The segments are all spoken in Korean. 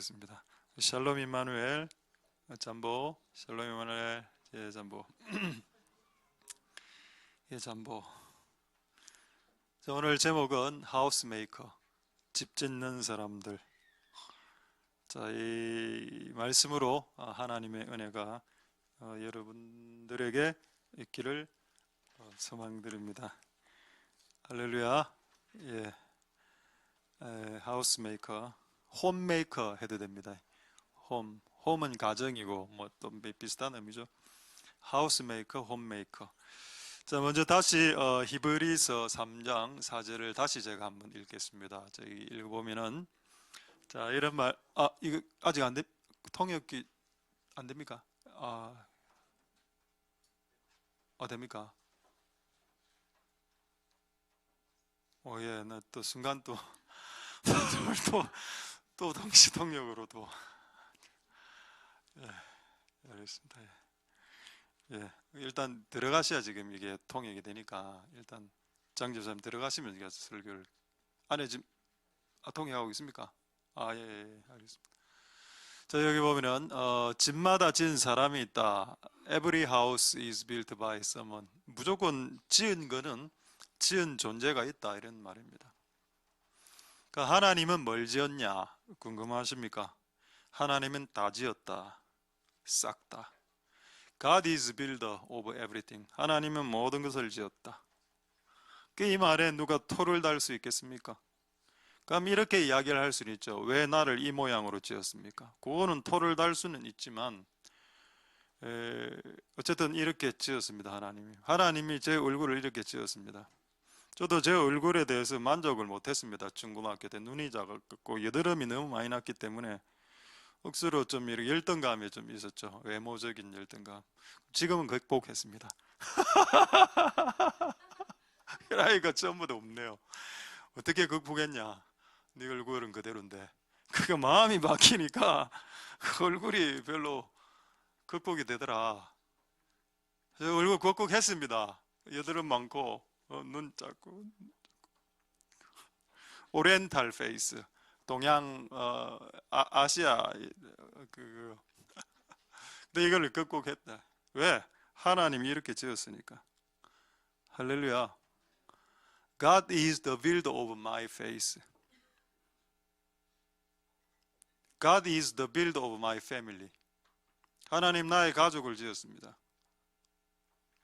하겠습니다. 샬롬 임마누엘 잠보, 샬롬 임마누엘 예잠보, 예잠보. 오늘 제목은 하우스메이커, 집 짓는 사람들. 자, 이 말씀으로 하나님의 은혜가 여러분들에게 있기를 소망드립니다. 할렐루야. 예, 하우스메이커, 홈메이커 해도 됩니다. 홈은 가정이고 뭐 또 비슷한 의미죠. 하우스메이커, 홈메이커. 자, 먼저 다시 히브리서 3장 4절을 다시 제가 한번 읽겠습니다. 저기 읽어보면은, 자, 이런 말, 이거 아직 안 돼, 통역이 안 됩니까? 됩니까? 예, 나 또 순간 또 동시 통역으로 예, 알겠습니다. 예, 일단 들어가셔야 지금 이게 통역이 되니까 일단 장 집사님 들어가시면 이게 설교를 안에 지금 통역하고 있습니까? 예, 알겠습니다. 자, 여기 보면은 집마다 지은 사람이 있다. Every house is built by someone. 무조건 지은 거는 지은 존재가 있다, 이런 말입니다. 그러니까 하나님은 뭘 지었냐 궁금하십니까? 하나님은 다 지었다, 싹 다. God is builder of everything. 하나님은 모든 것을 지었다. 이 말에 누가 토를 달 수 있겠습니까? 그럼 이렇게 이야기를 할 수는 있죠. 왜 나를 이 모양으로 지었습니까? 그거는 토를 달 수는 있지만 어쨌든 이렇게 지었습니다. 하나님이 제 얼굴을 이렇게 지었습니다. 저도 제 얼굴에 대해서 만족을 못했습니다. 중고등학교 때 눈이 작았고 여드름이 너무 많이 났기 때문에 억수로 좀 이렇게 열등감이 좀 있었죠. 외모적인 열등감. 지금은 극복했습니다. 나이가 전부 다 없네요. 어떻게 극복했냐? 네 얼굴은 그대로인데 그게 마음이 바뀌니까 그 얼굴이 별로 극복이 되더라. 저 얼굴 극복했습니다. 여드름 많고 눈 작고 오리엔탈 페이스, 동양 아시아 근데 이걸 극복했다. 왜? 하나님이 이렇게 지었으니까. 할렐루야. God is the builder of my face. God is the builder of my family. 하나님 나의 가족을 지었습니다.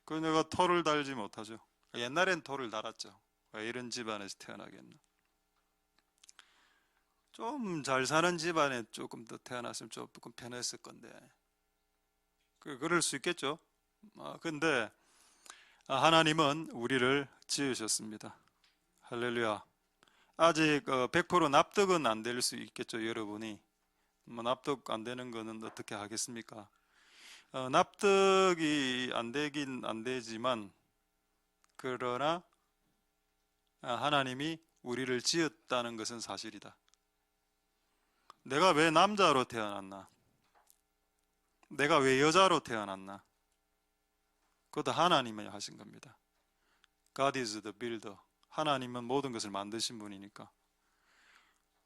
그 내가 토를 달지 못하죠. 옛날엔 토를 달았죠. 왜 이런 집안에서 태어나겠나. 좀 잘 사는 집안에 조금 더 태어났으면 조금 편했을 건데 그럴 수 있겠죠. 근데 하나님은 우리를 지으셨습니다. 할렐루야. 아직 100% 납득은 안 될 수 있겠죠. 여러분이 납득 안 되는 거는 어떻게 하겠습니까? 납득이 안 되긴 안 되지만 그러나 하나님이 우리를 지었다는 것은 사실이다. 내가 왜 남자로 태어났나? 내가 왜 여자로 태어났나? 그것도 하나님이 하신 겁니다. God is the builder. 하나님은 모든 것을 만드신 분이니까.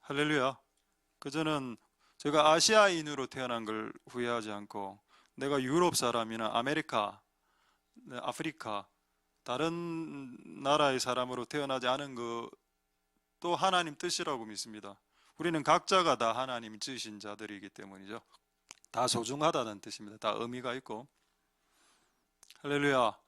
할렐루야. 저는 제가 아시아인으로 태어난 걸 후회하지 않고 내가 유럽 사람이나 아프리카 다른 나라의 사람으로 태어나지 않은 것도 하나님 뜻이라고 믿습니다. 우리는 각자가 다 하나님이 지으신 자들이기 때문이죠. 다 소중하다는 뜻입니다. 다 의미가 있고. 할렐루야.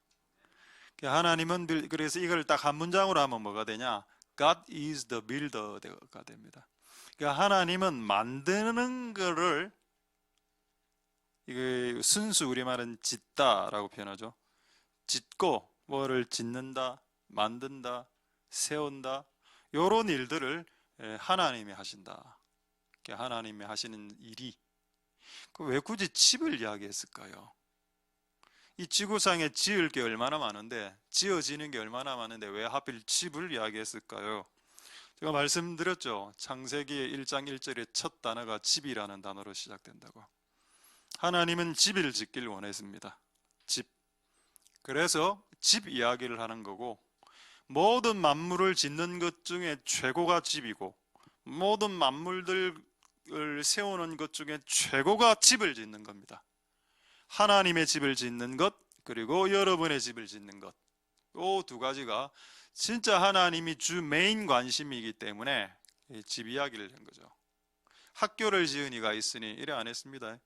하나님은 그래서 이걸 딱 한 문장으로 하면 뭐가 되냐? God is the builder가 됩니다. 그러니까 하나님은 만드는 거를 이게 순수 우리말은 짓다라고 표현하죠. 짓고 뭐를 짓는다, 만든다, 세운다 이런 일들을 하나님이 하신다. 하나님이 하시는 일이 왜 굳이 집을 이야기했을까요? 이 지구상에 지을 게 얼마나 많은데 지어지는 게 얼마나 많은데 왜 하필 집을 이야기했을까요? 제가 말씀드렸죠. 창세기 1장 1절의 첫 단어가 집이라는 단어로 시작된다고. 하나님은 집을 짓기를 원했습니다. 집. 그래서 집 이야기를 하는 거고 모든 만물을 짓는 것 중에 최고가 집이고 모든 만물들 가족을 세우는 것 중에 최고가 집을 짓는 겁니다. 하나님의 집을 짓는 것, 그리고 여러분의 집을 짓는 것. 이 두 가지가 진짜 하나님이 주 메인 관심이기 때문에 집 이야기를 한 거죠. 학교를 지은 이가 있으니 이래 안 했습니다.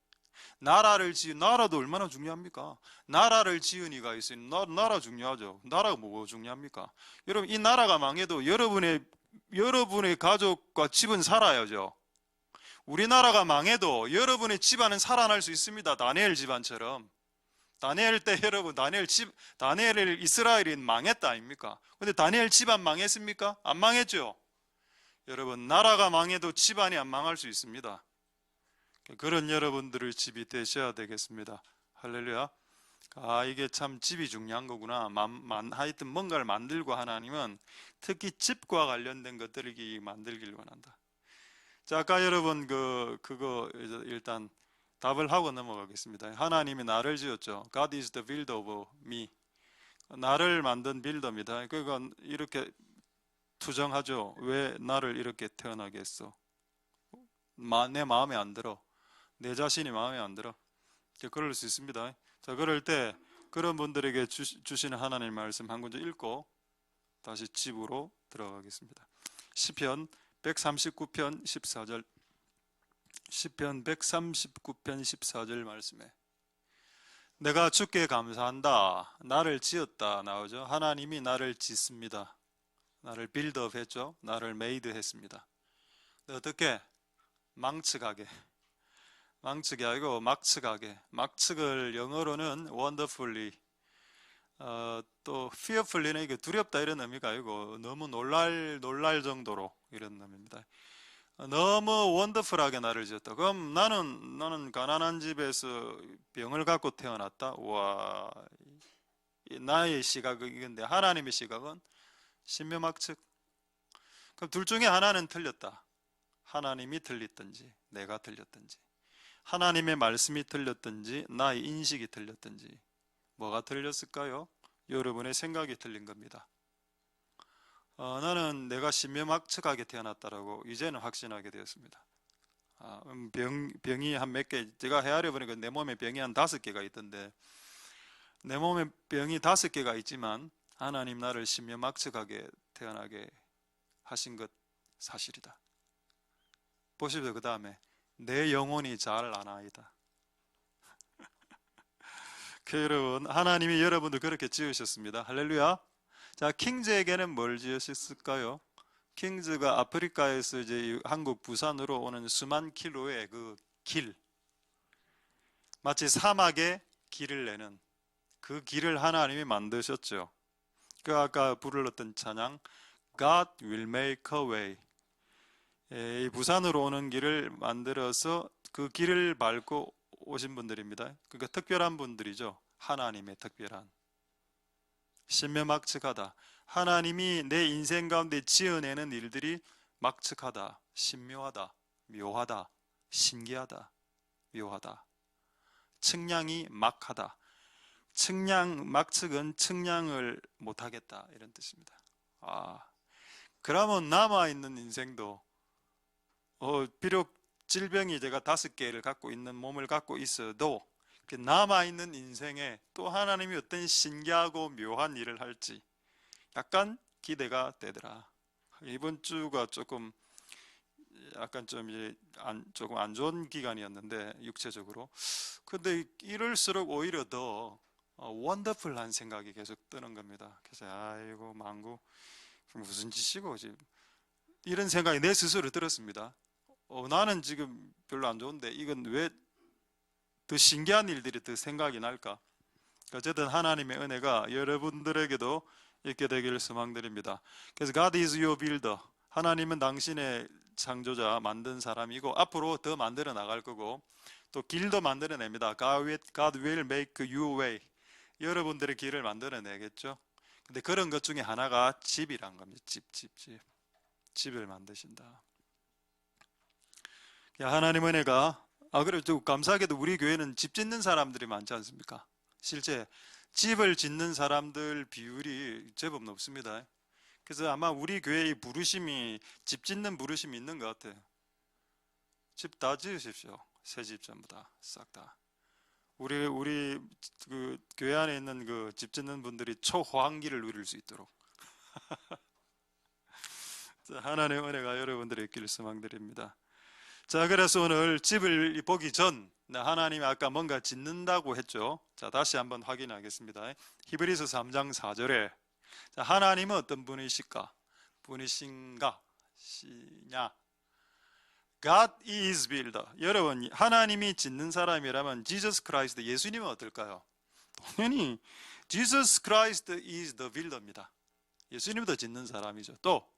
나라도 얼마나 중요합니까? 나라를 지은 이가 있으니 나라 중요하죠. 나라가 뭐가 중요합니까? 여러분, 이 나라가 망해도 여러분의 가족과 집은 살아야죠. 우리나라가 망해도 여러분의 집안은 살아날 수 있습니다. 다니엘 집안처럼. 다니엘 때 여러분, 다니엘 이스라엘이 망했다 아닙니까? 근데 다니엘 집안 망했습니까? 안 망했죠. 여러분, 나라가 망해도 집안이 안 망할 수 있습니다. 그런 여러분들의 집이 되셔야 되겠습니다. 할렐루야. 이게 참 집이 중요한 거구나. 하여튼 뭔가를 만들고 하나님은 특히 집과 관련된 것들을 만들길 원한다. 자, 아까 여러분 그거 일단 답을 하고 넘어가겠습니다. 하나님이 나를 지었죠. God is the builder of me. 나를 만든 빌더입니다. 그러니까 이렇게 투정하죠. 왜 나를 이렇게 태어나게 했어? 내 마음에 안 들어. 내 자신이 마음에 안 들어. 그럴 수 있습니다. 자, 그럴 때 그런 분들에게 주시는 하나님의 말씀 한 구절 읽고 다시 집으로 들어가겠습니다. 시편 139편 14절. 시편 139편 14절 말씀에 내가 주께 감사한다. 나를 지었다 나오죠. 하나님이 나를 짓습니다. 나를 빌드업 했죠. 나를 메이드 했습니다. 어떻게? 망측하게 아니고 막측하게. 막측을 영어로는 wonderfully, 또 fearfully는 이게 두렵다 이런 의미가 아니고 너무 놀랄 정도로 이런 의미입니다. 너무 원더풀하게 나를 지었다. 그럼 나는 가난한 집에서 병을 갖고 태어났다. 와, 나의 시각은 이건데 하나님의 시각은 신묘막측. 그럼 둘 중에 하나는 틀렸다. 하나님이 틀렸든지 내가 틀렸든지, 하나님의 말씀이 틀렸든지 나의 인식이 틀렸든지. 뭐가 틀렸을까요? 여러분의 생각이 틀린 겁니다. 나는 내가 신묘막측하게 태어났다라고 이제는 확신하게 되었습니다. 병이 한 몇 개, 제가 헤아려 보니까 내 몸에 병이 한 5개가 있던데, 내 몸에 병이 5개가 있지만 하나님 나를 신묘막측하게 태어나게 하신 것 사실이다. 보십시오. 그 다음에 내 영혼이 잘 아나이다. 여러분, 하나님이 여러분들 그렇게 지으셨습니다. 할렐루야. 자, 킹즈에게는 뭘 지으셨을까요? 킹즈가 아프리카에서 이제 한국 부산으로 오는 수만 킬로의 그 길, 마치 사막에 길을 내는 그 길을 하나님이 만드셨죠. 그 아까 부르렀던 찬양 God will make a way. 이 부산으로 오는 길을 만들어서 그 길을 밟고 오신 분들입니다. 그러니까 특별한 분들이죠. 하나님의 특별한. 신묘막측하다. 하나님이 내 인생 가운데 지어내는 일들이 막측하다, 신묘하다, 묘하다, 신기하다, 묘하다. 측량이 막하다. 막측은 측량을 못하겠다 이런 뜻입니다. 그러면 남아있는 인생도 비록 질병이 제가 5개를 갖고 있는 몸을 갖고 있어도 남아있는 인생에 또 하나님이 어떤 신기하고 묘한 일을 할지 약간 기대가 되더라. 이번 주가 조금 약간 조금 안 좋은 기간이었는데 육체적으로. 근데 이럴수록 오히려 더 원더풀한 생각이 계속 드는 겁니다. 그래서 아이고 망구 무슨 짓이고 지금 이런 생각이 내 스스로 들었습니다. 나는 지금 별로 안 좋은데 이건 왜 더 신기한 일들이 더 생각이 날까? 어쨌든 하나님의 은혜가 여러분들에게도 있게 되기를 소망드립니다. 그래서 God is your builder. 하나님은 당신의 창조자, 만든 사람이고 앞으로 더 만들어 나갈 거고 또 길도 만들어냅니다. God will make your way. 여러분들의 길을 만들어내겠죠. 근데 그런 것 중에 하나가 집이란 겁니다. 집을 만드신다. 하나님 은혜가 그래 좀 감사하게도 우리 교회는 집 짓는 사람들이 많지 않습니까? 실제 집을 짓는 사람들 비율이 제법 높습니다. 그래서 아마 우리 교회의 부르심이 집 짓는 부르심이 있는 것 같아요. 집 다 지으십시오. 새 집 전부 다 싹 다. 우리 그 교회 안에 있는 그 집 짓는 분들이 초호황기를 누릴 수 있도록. 자, 하나님의 은혜가 여러분들의 있기를 소망드립니다. 자, 그래서 오늘 집을 보기 전 하나님이 아까 뭔가 짓는다고 했죠. 자, 다시 한번 확인하겠습니다. 히브리서 3장 4절에 자, 하나님은 어떤 분이신가? 시냐? God is builder. 여러분, 하나님이 짓는 사람이라면 Jesus Christ, 예수님은 어떨까요? 당연히 Jesus Christ is the builder입니다. 예수님도 짓는 사람이죠. 또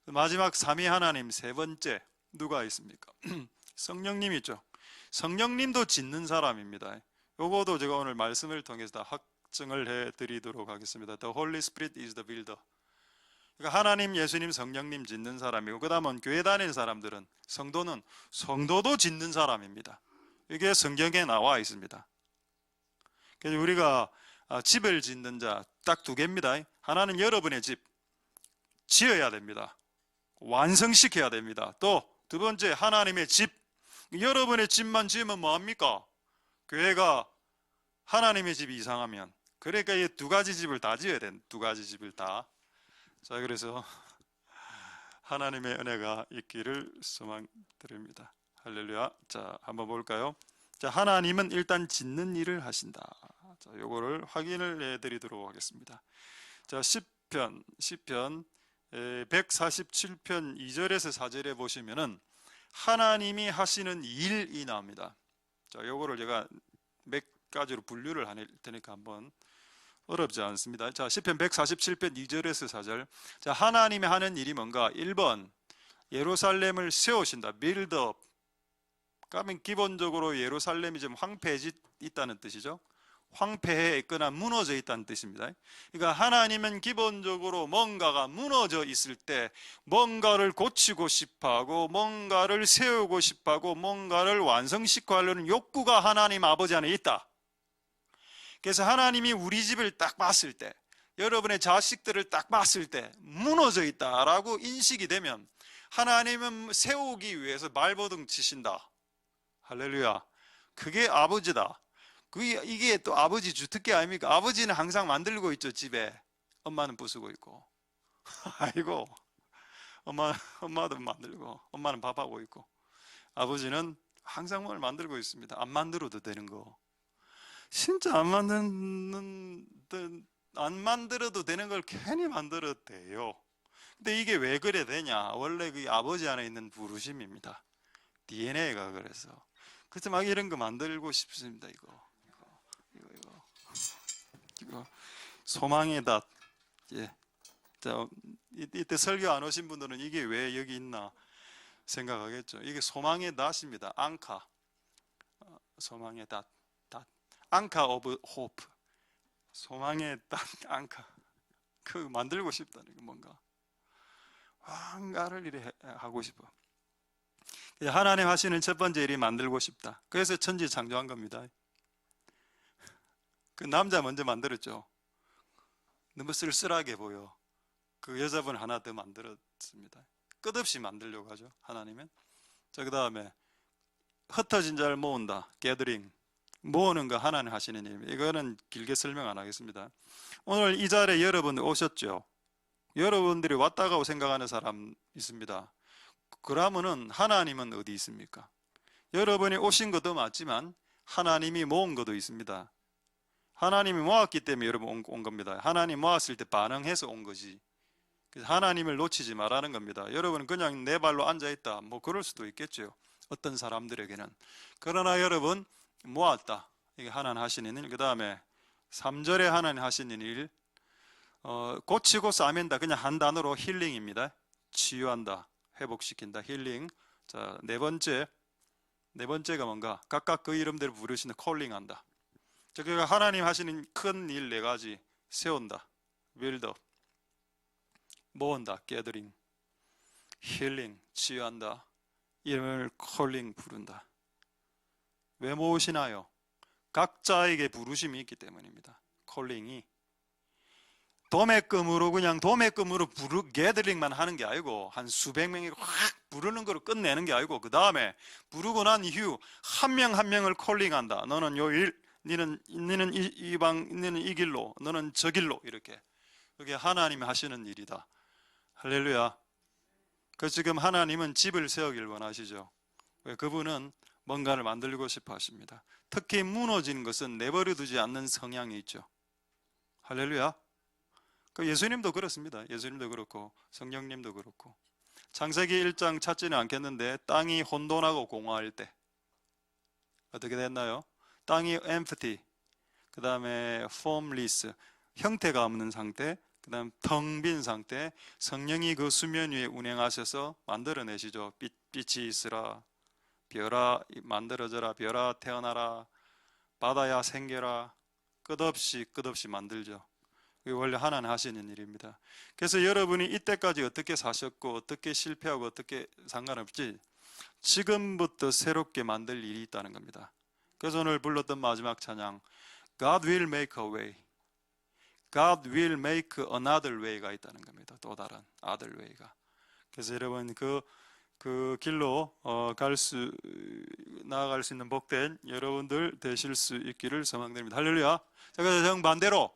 마지막 삼위 하나님 세 번째 누가 있습니까? 성령님이죠. 성령님도 짓는 사람입니다. 요거도 제가 오늘 말씀을 통해서 다 확증을 해드리도록 하겠습니다. The Holy Spirit is the builder. 그러니까 하나님, 예수님, 성령님 짓는 사람이고, 그 다음은 교회 다니는 사람들은 성도도 짓는 사람입니다. 이게 성경에 나와 있습니다. 그래서 우리가 집을 짓는 자 딱 두 개입니다. 하나는 여러분의 집 지어야 됩니다. 완성시켜야 됩니다. 또 두 번째, 하나님의 집. 여러분의 집만 지으면 뭐합니까? 교회가 하나님의 집이 이상하면. 그러니까 이 두 가지 집을 다 지어야 돼. 두 가지 집을 다. 자, 그래서 하나님의 은혜가 있기를 소망드립니다. 할렐루야. 자, 한번 볼까요? 자, 하나님은 일단 짓는 일을 하신다. 자, 요거를 확인을 해드리도록 하겠습니다. 자, 시편 147편 2절에서 4절에 보시면은 하나님이 하시는 일이 나옵니다. 자, 요거를 제가 몇 가지로 분류를 할 테니까 한번 어렵지 않습니다. 자, 시편 147편 2절에서 4절. 자, 하나님이 하는 일이 뭔가? 1번, 예루살렘을 세우신다. 빌드업. 그러면 기본적으로 예루살렘이 좀 황폐해 있다는 뜻이죠. 황폐해 있거나 무너져 있다는 뜻입니다. 그러니까 하나님은 기본적으로 뭔가가 무너져 있을 때 뭔가를 고치고 싶어하고 뭔가를 세우고 싶어하고 뭔가를 완성시켜 하려는 욕구가 하나님 아버지 안에 있다. 그래서 하나님이 우리 집을 딱 봤을 때, 여러분의 자식들을 딱 봤을 때 무너져 있다라고 인식이 되면 하나님은 세우기 위해서 발버둥 치신다. 할렐루야. 그게 아버지다. 이게 또 아버지 주특기 아닙니까? 아버지는 항상 만들고 있죠, 집에. 엄마는 부수고 있고. 아이고, 엄마도 만들고, 엄마는 밥하고 있고. 아버지는 항상 뭘 만들고 있습니다. 안 만들어도 되는 거. 진짜 안 만들어도 되는 걸 괜히 만들어도 돼요. 근데 이게 왜 그래 되냐? 원래 그 아버지 안에 있는 부르심입니다. DNA가 그래서. 그래서 막 이런 거 만들고 싶습니다. 이거 소망의 닷. 예. 자, 이때 설교 안 오신 분들은 이게 왜 여기 있나 생각하겠죠. 이게 소망의 닷입니다. 앙카. 소망의 닷. 앙카 오브 호프. 소망의 닷 앙카. 그 만들고 싶다는 거 뭔가. 뭔가를 이래 하고 싶어. 하나님 하시는 첫 번째 일이 만들고 싶다. 그래서 천지 창조한 겁니다. 그 남자 먼저 만들었죠. 너무 쓸쓸하게 보여. 그 여자분 하나 더 만들었습니다. 끝없이 만들려고 하죠, 하나님은. 자, 그 다음에 흩어진 자를 모은다. 게더링. 모으는 거 하나님 하시는 일입니다. 이거는 길게 설명 안 하겠습니다. 오늘 이 자리에 여러분 오셨죠. 여러분들이 왔다고 생각하는 사람 있습니다. 그러면은 하나님은 어디 있습니까? 여러분이 오신 것도 맞지만 하나님이 모은 것도 있습니다. 하나님이 모았기 때문에 여러분 온 겁니다. 하나님 모았을 때 반응해서 온 거지. 그래서 하나님을 놓치지 말라는 겁니다. 여러분은 그냥 내 발로 앉아있다, 뭐 그럴 수도 있겠죠, 어떤 사람들에게는. 그러나 여러분 모았다. 이게 하나님 하시는 일. 그 다음에 3절에 하나님 하시는 일, 고치고 싸맨다. 그냥 한 단어로 힐링입니다. 치유한다, 회복시킨다, 힐링. 자, 네 번째가 뭔가? 각각 그 이름대로 부르시는 콜링한다. 자, 그러니까 하나님 하시는 큰 일 네 가지. 세운다, 빌드업, 모은다, 게더링, 힐링, 치유한다, 이름을 콜링 부른다. 왜 모으시나요? 각자에게 부르심이 있기 때문입니다. 콜링이. 도매금으로 그냥 도매금으로 게더링만 하는 게 아니고 한 수백 명이 확 부르는 거로 끝내는 게 아니고 그 다음에 부르고 난 이후 한 명 한 명을 콜링한다. 너는 요 일, 너는 이 방, 너는 이 길로, 너는 저 길로 이렇게. 그게 하나님이 하시는 일이다. 할렐루야. 그 지금 하나님은 집을 세우길 원하시죠. 왜? 그분은 뭔가를 만들고 싶어 하십니다. 특히 무너진 것은 내버려 두지 않는 성향이 있죠. 할렐루야. 그 예수님도 그렇습니다. 예수님도 그렇고 성령님도 그렇고. 창세기 1장 찾지는 않겠는데 땅이 혼돈하고 공허할 때 어떻게 됐나요? 땅이 empty, 그 다음에 formless, 형태가 없는 상태, 그 다음 텅 빈 상태, 성령이 그 수면 위에 운행하셔서 만들어내시죠. 빛이 있으라, 별아 만들어져라, 별아 태어나라, 바다야 생겨라. 끝없이 만들죠. 그게 원래 하나님 하시는 일입니다. 그래서 여러분이 이때까지 어떻게 사셨고 어떻게 실패하고 어떻게 상관없지, 지금부터 새롭게 만들 일이 있다는 겁니다. 그래서 오늘 불렀던 마지막 찬양, God will make a way, God will make another way가 있다는 겁니다. 또 다른 other way가. 그래서 여러분 그 길로 나아갈 수 있는 복된 여러분들 되실 수 있기를 소망드립니다. 할렐루야. 자, 그래서 정반대로,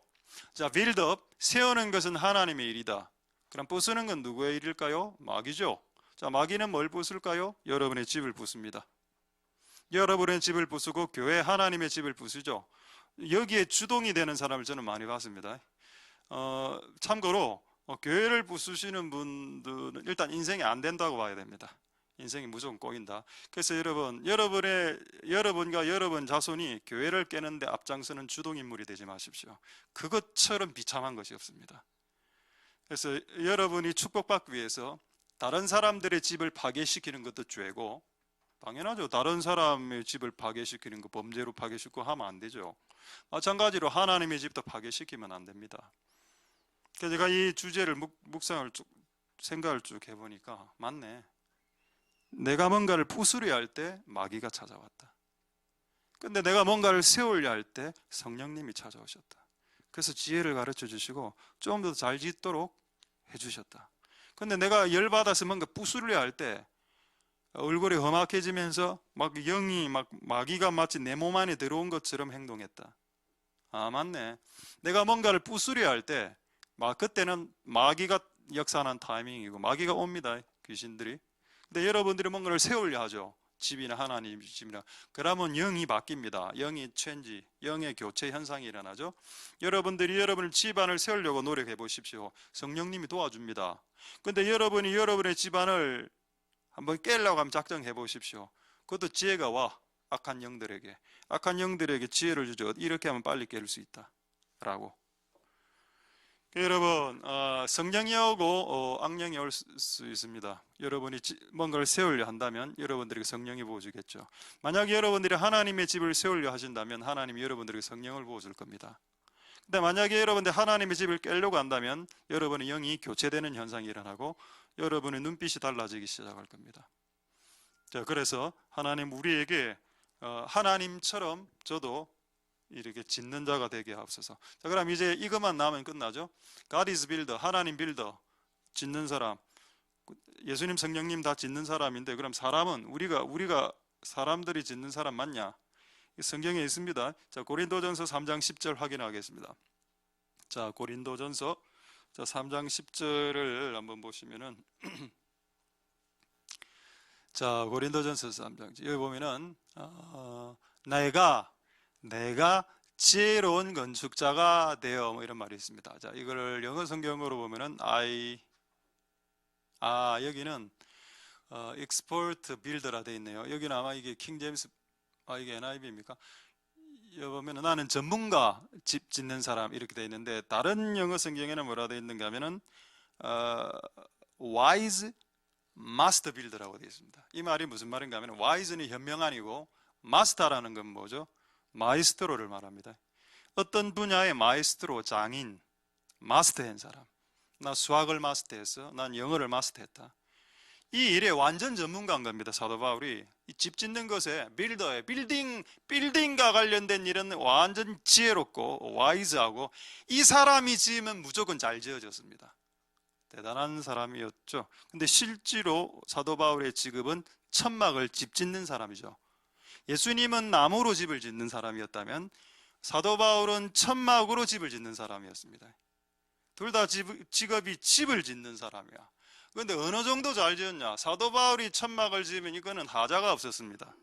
자, 빌드업, 세우는 것은 하나님의 일이다. 그럼 부수는 건 누구의 일일까요? 마귀죠. 자, 마귀는 뭘 부술까요? 여러분의 집을 부숩니다. 여러분의 집을 부수고 교회 하나님의 집을 부수죠. 여기에 주동이 되는 사람을 저는 많이 봤습니다. 참고로 교회를 부수시는 분들은 일단 인생이 안 된다고 봐야 됩니다. 인생이 무조건 꼬인다. 그래서 여러분과 여러분 자손이 교회를 깨는데 앞장서는 주동인물이 되지 마십시오. 그것처럼 비참한 것이 없습니다. 그래서 여러분이 축복받기 위해서 다른 사람들의 집을 파괴시키는 것도 죄고, 당연하죠. 다른 사람의 집을 파괴시키는 거 범죄로 파괴시키고 하면 안 되죠. 마찬가지로 하나님의 집도 파괴시키면 안 됩니다. 그래서 제가 이 주제를 생각을 쭉 해보니까 맞네. 내가 뭔가를 부수려 할 때 마귀가 찾아왔다. 근데 내가 뭔가를 세우려 할 때 성령님이 찾아오셨다. 그래서 지혜를 가르쳐 주시고 좀 더 잘 짓도록 해주셨다. 근데 내가 열받아서 뭔가 부수려 할 때 얼굴이 험악해지면서 마귀가 마치 내 몸 안에 들어온 것처럼 행동했다. 아, 맞네. 내가 뭔가를 부수려 할 때 그때는 마귀가 역사하는 타이밍이고 마귀가 옵니다. 귀신들이. 근데 여러분들이 뭔가를 세우려 하죠. 집이나 하나님 집이나. 그러면 영이 바뀝니다. 영이 체인지, 영의 교체 현상이 일어나죠. 여러분들이 여러분의 집안을 세우려고 노력해 보십시오. 성령님이 도와줍니다. 근데 여러분이 여러분의 집안을 한번 깨려고 하면 작정해 보십시오. 그것도 지혜가 와. 악한 영들에게 지혜를 주죠. 이렇게 하면 빨리 깰 수 있다 라고. 여러분, 성령이 오고 악령이 올 수 있습니다. 여러분이 뭔가를 세우려 한다면 여러분들에게 성령이 부어주겠죠. 만약 여러분들이 하나님의 집을 세우려 하신다면 하나님이 여러분들에게 성령을 부어줄 겁니다. 근데 만약에 여러분들이 하나님의 집을 깨려고 한다면 여러분의 영이 교체되는 현상이 일어나고 여러분의 눈빛이 달라지기 시작할 겁니다. 자, 그래서 하나님 우리에게 하나님처럼 저도 이렇게 짓는 자가 되게 하옵소서. 자, 그럼 이제 이것만 나오면 끝나죠. God is builder, 하나님 빌더, 짓는 사람. 예수님, 성령님 다 짓는 사람인데, 그럼 사람은 우리가 사람들이 짓는 사람 맞냐? 성경에 있습니다. 자, 고린도전서 3장 10절 확인하겠습니다. 자, 고린도전서 3장 10절을 한번 보시면은 자, 고린도전서 3장 여기 보면은 내가 지혜로운 건축자가 되어 이런 말이 있습니다. 자, 이거를 영어 성경으로 보면은 여기는 expert builder라 되어 있네요. 여기는 아마 이게 킹 제임스 이게 NIV입니까? 여기 보면은 나는 전문가, 집 짓는 사람 이렇게 되어 있는데 다른 영어 성경에는 뭐라 되어 있는가 하면은 wise master builder라고 되어 있습니다. 이 말이 무슨 말인가 하면 wise는 현명한이고 master라는 건 뭐죠? 마이스트로를 말합니다. 어떤 분야의 마이스트로, 장인, 마스터한 사람. 나 수학을 마스터했어. 난 영어를 마스터했다. 이 일에 완전 전문가인 겁니다. 사도 바울이 이 집 짓는 것에 빌더에 빌딩과 관련된 일은 완전 지혜롭고 와이즈하고 이 사람이 지으면 무조건 잘 지어졌습니다. 대단한 사람이었죠. 근데 실제로 사도 바울의 직업은 천막을 집 짓는 사람이죠. 예수님은 나무로 집을 짓는 사람이었다면 사도 바울은 천막으로 집을 짓는 사람이었습니다. 둘 다 직업이 집을 짓는 사람이야. 그런데 어느 정도 잘 지었냐? 사도 바울이 천막을 지으면 이거는 하자가 없었습니다.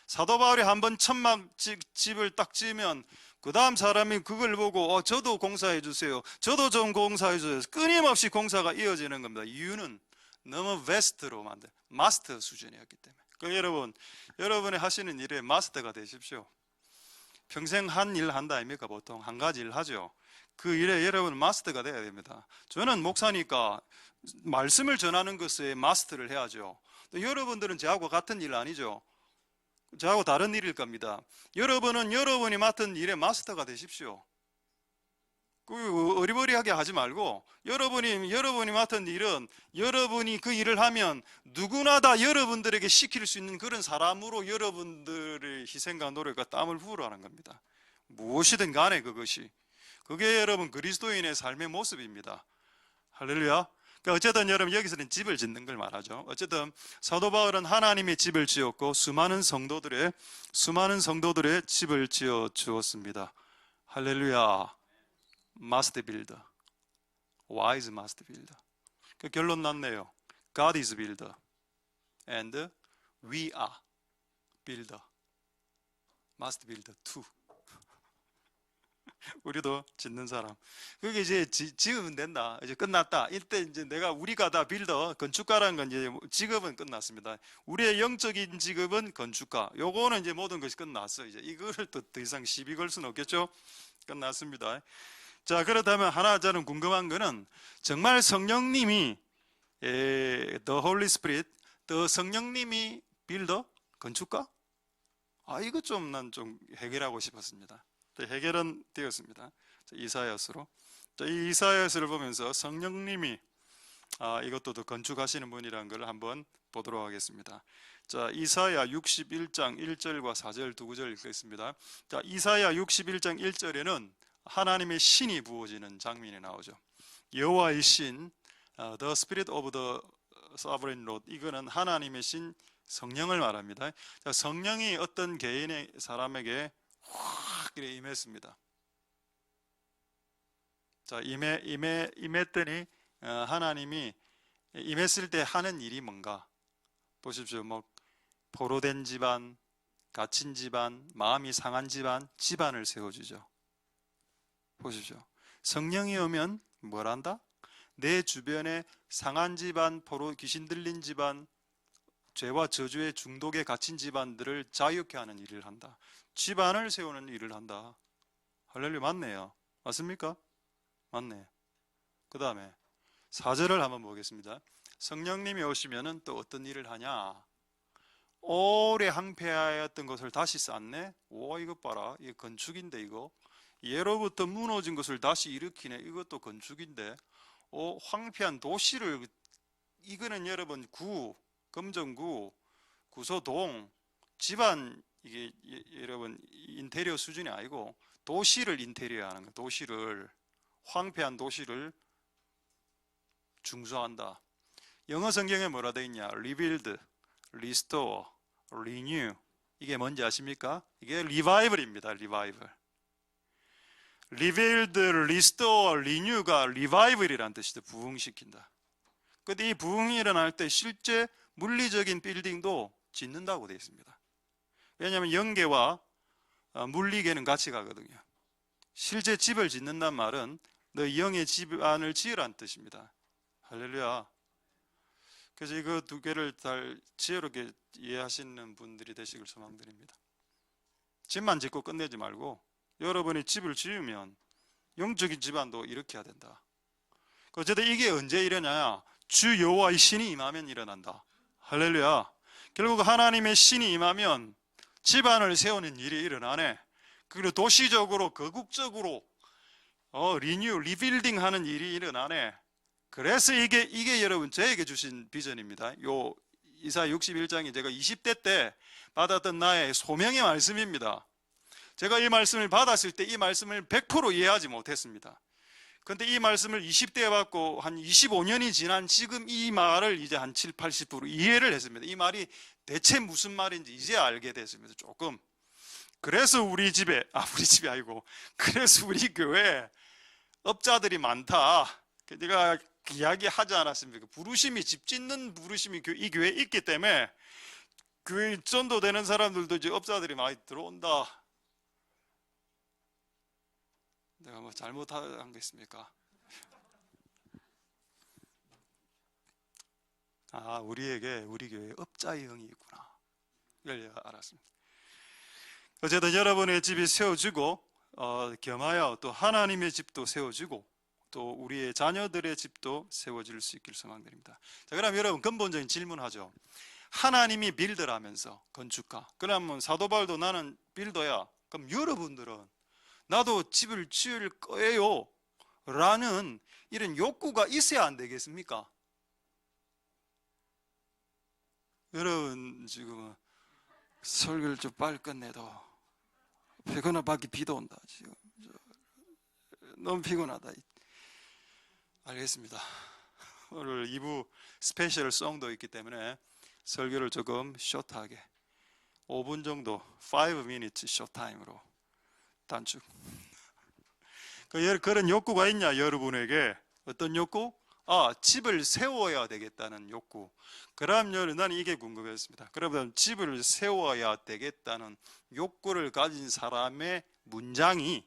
사도 바울이 한번 천막 집을 딱 지으면 그 다음 사람이 그걸 보고 저도 공사해 주세요, 저도 좀 공사해 주세요. 끊임없이 공사가 이어지는 겁니다. 이유는 너무 베스트로 만든 마스터 수준이었기 때문에. 그러니까 여러분이 하시는 일에 마스터가 되십시오. 평생 한 일 한다 아닙니까? 보통 한 가지 일 하죠. 그 일에 여러분 마스터가 돼야 됩니다. 저는 목사니까 말씀을 전하는 것에 마스터를 해야죠. 또 여러분들은 저하고 같은 일 아니죠. 저하고 다른 일일 겁니다. 여러분은 여러분이 맡은 일에 마스터가 되십시오. 어리버리하게 하지 말고 여러분이 맡은 일은 여러분이 그 일을 하면 누구나 다 여러분들에게 시킬 수 있는 그런 사람으로 여러분들의 희생과 노력과 땀을 후원하는 겁니다. 무엇이든 간에 그게 여러분 그리스도인의 삶의 모습입니다. 할렐루야. 그러니까 어쨌든 여러분 여기서는 집을 짓는 걸 말하죠. 어쨌든 사도 바울은 하나님의 집을 지었고 수많은 성도들의 집을 지어 주었습니다. 할렐루야. Must builder, wise must builder. 그 결론 났네요. God is builder, and we are builder. Must builder too. 우리도 짓는 사람. 그게 이제 지으면 된다. 이제 끝났다. 이때 이제 우리가 다 빌더, 건축가라는 건 이제 직업은 끝났습니다. 우리의 영적인 직업은 건축가. 요거는 이제 모든 것이 끝났어. 이제 이거를 더 이상 시비 걸 수는 없겠죠. 끝났습니다. 자, 그렇다면 하나 저는 궁금한 거는 정말 성령님이 The Holy Spirit, 성령님이 빌더, 건축가? 이거 난 좀 해결하고 싶었습니다. 해결은 되었습니다. 이사야서로. 이 이사야서를 보면서 성령님이 이것도 더 건축하시는 분이라는 걸 한번 보도록 하겠습니다. 자, 이사야 61장 1절과 4절 두 구절 읽겠습니다. 자, 이사야 61장 1절에는 하나님의 신이 부어지는 장면이 나오죠. 여호와의 신, The Spirit of the Sovereign Lord, 이거는 하나님의 신 성령을 말합니다. 자, 성령이 어떤 개인의 사람에게 확 이렇게 임했습니다. 자, 임했더니 하나님이 임했을 때 하는 일이 뭔가 보십시오. 포로된 집안, 갇힌 집안, 마음이 상한 집안을 세워주죠. 보십시오. 성령이 오면 뭘 한다? 내 주변에 상한 집안, 귀신 들린 집안, 죄와 저주의 중독에 갇힌 집안들을 자유케 하는 일을 한다. 집안을 세우는 일을 한다. 할렐루야. 맞네요. 맞습니까? 맞네. 그 다음에 4절을 한번 보겠습니다. 성령님이 오시면은 또 어떤 일을 하냐? 오래 항폐하였던 것을 다시 쌓네. 이것 봐라. 이거 건축인데 이거. 예로부터 무너진 것을 다시 일으키네. 이것도 건축인데. 황폐한 도시를, 이거는 여러분 금정구, 구소동, 집안, 이게 여러분 인테리어 수준이 아니고 도시를 인테리어 하는 거. 황폐한 도시를 중수한다. 영어 성경에 뭐라 되어 있냐? Rebuild, Restore, Renew. 이게 뭔지 아십니까? 이게 리바이벌입니다. Rebuild, Restore, Renew가 리바이벌이라는 뜻이죠. 부흥시킨다. 근데 이 부흥이 일어날 때 실제 물리적인 빌딩도 짓는다고 되어 있습니다. 왜냐하면 영계와 물리계는 같이 가거든요. 실제 집을 짓는단 말은 너 영의 집안을 지으라는 뜻입니다. 할렐루야. 그래서 이거 두 개를 잘 지혜롭게 이해하시는 분들이 되시길 소망드립니다. 집만 짓고 끝내지 말고 여러분이 집을 지으면 영적인 집안도 이렇게 해야 된다. 어쨌든 이게 언제 일어나냐? 주 여호와의 신이 임하면 일어난다. 할렐루야. 결국 하나님의 신이 임하면 집안을 세우는 일이 일어나네. 그리고 도시적으로 거국적으로 리빌딩 하는 일이 일어나네. 그래서 이게 여러분 저에게 주신 비전입니다. 이사야 61장이 제가 20대 때 받았던 나의 소명의 말씀입니다. 제가 이 말씀을 받았을 때 이 말씀을 100% 이해하지 못했습니다. 그런데 이 말씀을 20대에 받고 한 25년이 지난 지금 이 말을 이제 한 7, 80% 이해를 했습니다. 이 말이 대체 무슨 말인지 이제 알게 됐습니다. 조금. 그래서 우리 집이 아니고, 그래서 우리 교회에 업자들이 많다. 내가 이야기하지 않았습니까? 부르심이, 집 짓는 부르심이 이 교회에 있기 때문에 교회 전도되는 사람들도 이제 업자들이 많이 들어온다. 내가 뭐 잘못한 거 있습니까? 우리 교회에 업자의 영이 있구나. 이걸 알았습니다. 어쨌든 여러분의 집이 세워지고 겸하여 또 하나님의 집도 세워지고 또 우리의 자녀들의 집도 세워질 수 있길 소망드립니다. 자, 그럼 여러분 근본적인 질문하죠. 하나님이 빌더라면서 건축가. 그러면 사도 바울도 나는 빌더야. 그럼 여러분들은 나도 집을 지을 거예요 라는 이런 욕구가 있어야 안 되겠습니까? 여러분 지금 설교를 좀 빨리 끝내도 피곤하 밖에 비도 온다. 지금 너무 피곤하다. 알겠습니다. 오늘 2부 스페셜 송도 있기 때문에 설교를 조금 숏하게 5분 정도 5 minutes 숏타임으로 단축. 그런 욕구가 있냐 여러분에게? 어떤 욕구? 집을 세워야 되겠다는 욕구. 그러면 나는 이게 궁금했습니다. 그러면 집을 세워야 되겠다는 욕구를 가진 사람의 문장이,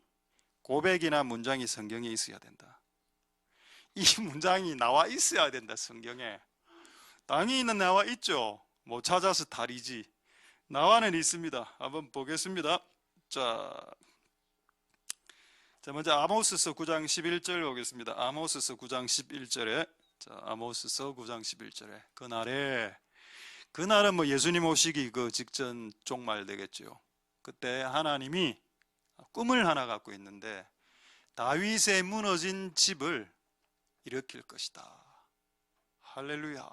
고백이나 문장이 성경에 있어야 된다. 이 문장이 나와 있어야 된다. 성경에 당연히 나와 있죠. 못 찾아서 다리지. 나와는 있습니다. 한번 보겠습니다. 자, 먼저 아모스서 9장 11절 보겠습니다. 아모스서 9장 11절에, 아모스서 9장 11절에 그날은 뭐 예수님 오시기 그 직전 종말 되겠죠. 그때 하나님이 꿈을 하나 갖고 있는데 다윗의 무너진 집을 일으킬 것이다. 할렐루야.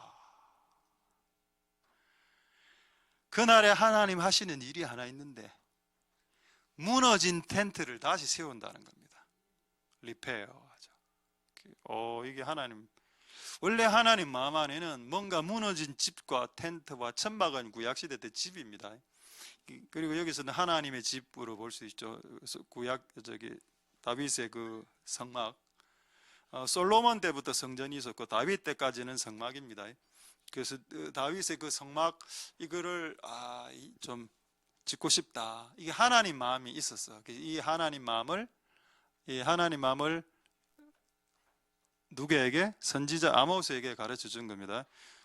그날에 하나님 하시는 일이 하나 있는데 무너진 텐트를 다시 세운다는 겁니다. 리페어 하죠. 이게 하나님, 원래 하나님 마음 안에는 뭔가 무너진 집과 텐트와 천막은 구약시대 때 집입니다. 그리고 여기서는 하나님의 집으로 볼 수 있죠. 다윗의 그 성막, 솔로몬 때부터 성전이 있었고 다윗 때까지는 성막입니다. 그래서 다윗의 그 성막 이거를 좀 짓고 싶다. 이게 하나님 마음이 있었어. 이 하나님 마음을 누구에게? 선지자 아모스에게 가르쳐 준 겁니다.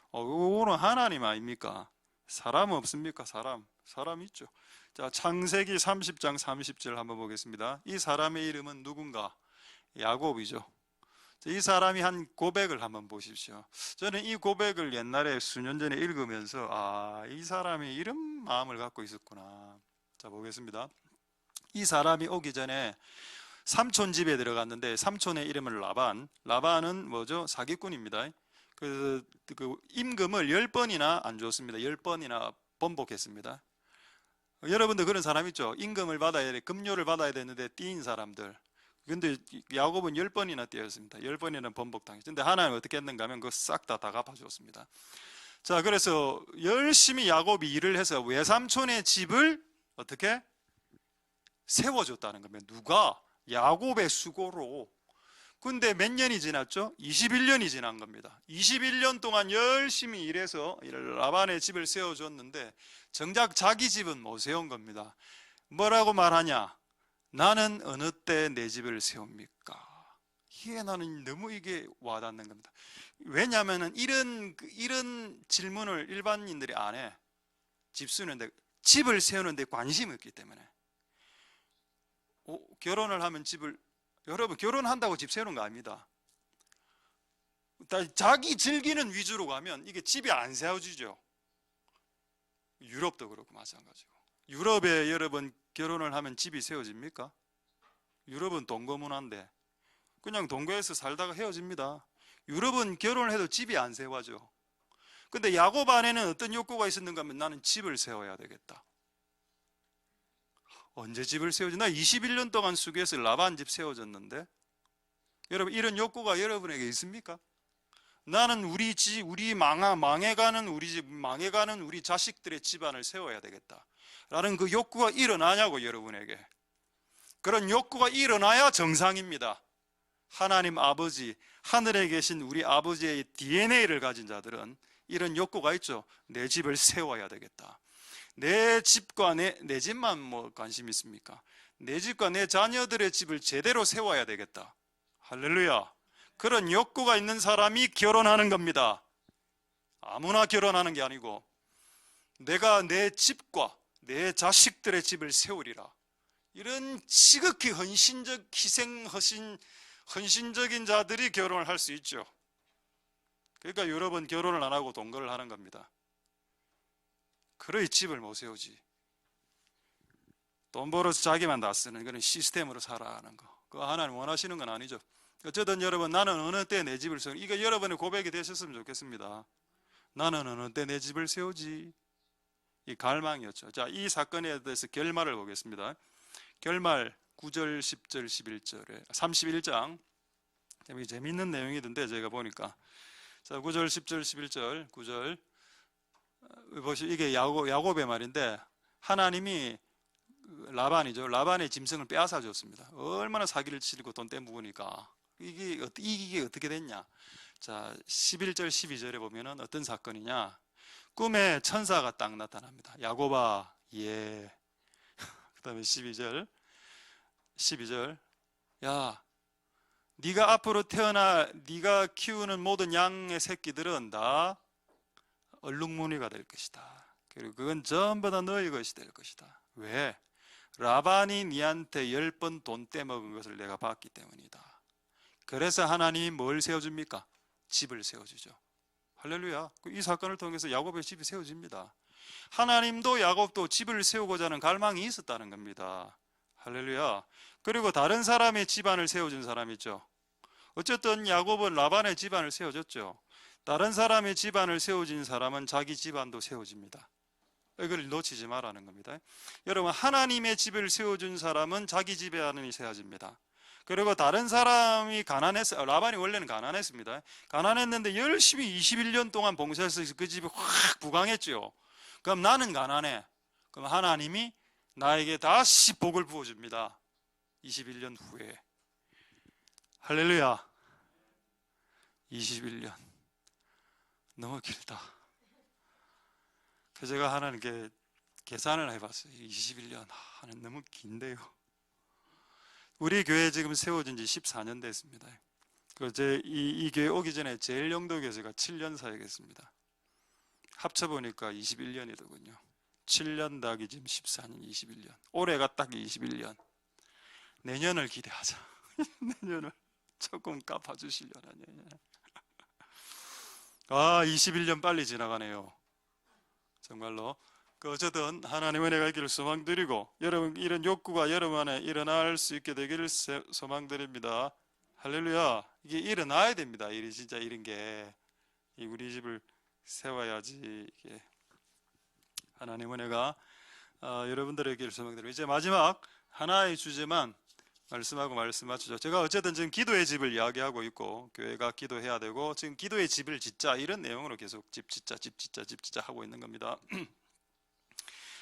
이거는 하나님 아닙니까? 사람 없습니까? 사람 있죠. 자, 창세기 30장 30절 한번 보겠습니다. 이 사람의 이름은 누군가? 야곱이죠. 이 사람이 한 고백을 한번 보십시오. 저는 이 고백을 옛날에 수년 전에 읽으면서 이 사람이 이런 마음을 갖고 있었구나. 자, 보겠습니다. 이 사람이 오기 전에 삼촌 집에 들어갔는데 삼촌의 이름은 라반은 뭐죠? 사기꾼입니다. 그래서 그 임금을 10번이나 안 줬습니다. 10번이나 번복했습니다. 여러분들 그런 사람 있죠? 임금을 받아야 돼, 급료를 받아야 되는데 띄인 사람들. 근데 야곱은 10번이나 띄었습니다. 10번이나 번복당했죠. 근데 하나님 어떻게 했는가 하면 그거 싹 다 갚아주었습니다. 자, 그래서 열심히 야곱이 일을 해서 외삼촌의 집을 어떻게? 세워줬다는 겁니다. 누가? 야곱의 수고로. 근데 몇 년이 지났죠? 21년이 지난 겁니다. 21년 동안 열심히 일해서 라반의 집을 세워줬는데 정작 자기 집은 못 세운 겁니다. 뭐라고 말하냐? 나는 어느 때 내 집을 세웁니까? 이게 나는 너무 이게 와닿는 겁니다. 왜냐하면 이런 질문을 일반인들이 안 해. 집을 세우는데 관심이 없기 때문에. 결혼을 하면 여러분 결혼한다고 집 세우는 거 아닙니다. 자기 즐기는 위주로 가면 이게 집이 안 세워지죠. 유럽도 그렇고 마찬가지고. 유럽에 여러분 결혼을 하면 집이 세워집니까? 유럽은 동거문화인데 그냥 동거에서 살다가 헤어집니다. 유럽은 결혼을 해도 집이 안 세워져. 근데 야곱 안에는 어떤 욕구가 있었는가 하면 나는 집을 세워야 되겠다. 언제 집을 세우지? 나 21년 동안 수고해서 라반 집 세워졌는데, 여러분 이런 욕구가 여러분에게 있습니까? 나는 우리 집, 망해가는 우리 집, 망해가는 우리 자식들의 집안을 세워야 되겠다 라는 그 욕구가 일어나냐고, 여러분에게. 그런 욕구가 일어나야 정상입니다. 하나님 아버지, 하늘에 계신 우리 아버지의 DNA를 가진 자들은 이런 욕구가 있죠. 내 집을 세워야 되겠다. 내 집과 내 집만 뭐 관심 있습니까? 내 집과 내 자녀들의 집을 제대로 세워야 되겠다. 할렐루야. 그런 욕구가 있는 사람이 결혼하는 겁니다. 아무나 결혼하는 게 아니고, 내가 내 집과 내 자식들의 집을 세우리라, 이런 지극히 헌신적인 자들이 결혼을 할 수 있죠. 그러니까 여러분 결혼을 안 하고 동거를 하는 겁니다. 그러이 집을 못 세우지. 돈 벌어서 자기만 다 쓰는 그런 시스템으로 살아가는 거, 그거 하나님 원하시는 건 아니죠. 어쨌든 여러분, 나는 어느 때 내 집을 세우지, 이거 여러분의 고백이 되셨으면 좋겠습니다. 나는 어느 때 내 집을 세우지, 이 갈망이었죠. 자, 이 사건에 대해서 결말을 보겠습니다. 결말 9절, 10절, 11절에 31장 재미있는 내용이던데 제가 보니까, 자 9절, 10절, 11절, 9절 보시죠. 이게 야곱의 말인데, 하나님이 라반이죠. 라반의 짐승을 빼앗아 줬습니다. 얼마나 사기를 치고 돈 떼먹으니까 이게 어떻게 됐냐. 자 11절, 12절에 보면은 어떤 사건이냐. 꿈에 천사가 딱 나타납니다. 야곱아, 예. 그 다음에 12절, 야, 네가 앞으로 태어나 네가 키우는 모든 양의 새끼들은 다 얼룩무늬가 될 것이다. 그리고 그건 전부 다 너희 것이 될 것이다. 왜? 라반이 네한테 10번 돈 떼먹은 것을 내가 봤기 때문이다. 그래서 하나님이 뭘 세워줍니까? 집을 세워주죠. 할렐루야. 이 사건을 통해서 야곱의 집이 세워집니다. 하나님도 야곱도 집을 세우고자 하는 갈망이 있었다는 겁니다. 할렐루야. 그리고 다른 사람의 집안을 세워준 사람이 있죠. 어쨌든 야곱은 라반의 집안을 세워줬죠. 다른 사람의 집안을 세워진 사람은 자기 집안도 세워집니다. 이걸 놓치지 말라는 겁니다. 여러분, 하나님의 집을 세워준 사람은 자기 집안이 세워집니다. 그리고 다른 사람이 가난했어요. 라반이 원래는 가난했습니다. 가난했는데 열심히 21년 동안 봉사해서 그 집이 확 부강했죠. 그럼 나는 가난해. 그럼 하나님이 나에게 다시 복을 부어줍니다. 21년 후에. 할렐루야. 21년 너무 길다. 그래서 제가 하나님께 계산을 해봤어요. 21년 하는 너무 긴데요. 우리 교회 지금 세워진 지 14년 됐습니다. 이 교회 오기 전에 제일영도교회 제가 7년 사역했습니다. 합쳐보니까 21년이더군요. 7년 더하기 지금 14년, 21년. 올해가 딱 21년. 내년을 기대하자. 내년을 조금 갚아주시려나요? 21년 빨리 지나가네요. 정말로. 어쨌든 하나님의 은혜가 있기를 소망드리고, 여러분 이런 욕구가 여러분 안에 일어날 수 있게 되기를 소망드립니다. 할렐루야. 이게 일어나야 됩니다. 진짜 이런 게 우리 집을 세워야지. 이게 하나님의 은혜가 여러분들에게 소망드리고, 이제 마지막 하나의 주제만 말씀하고 말씀 맞추죠. 제가 어쨌든 지금 기도의 집을 이야기하고 있고, 교회가 기도해야 되고, 지금 기도의 집을 짓자, 이런 내용으로 계속 집 짓자 하고 있는 겁니다.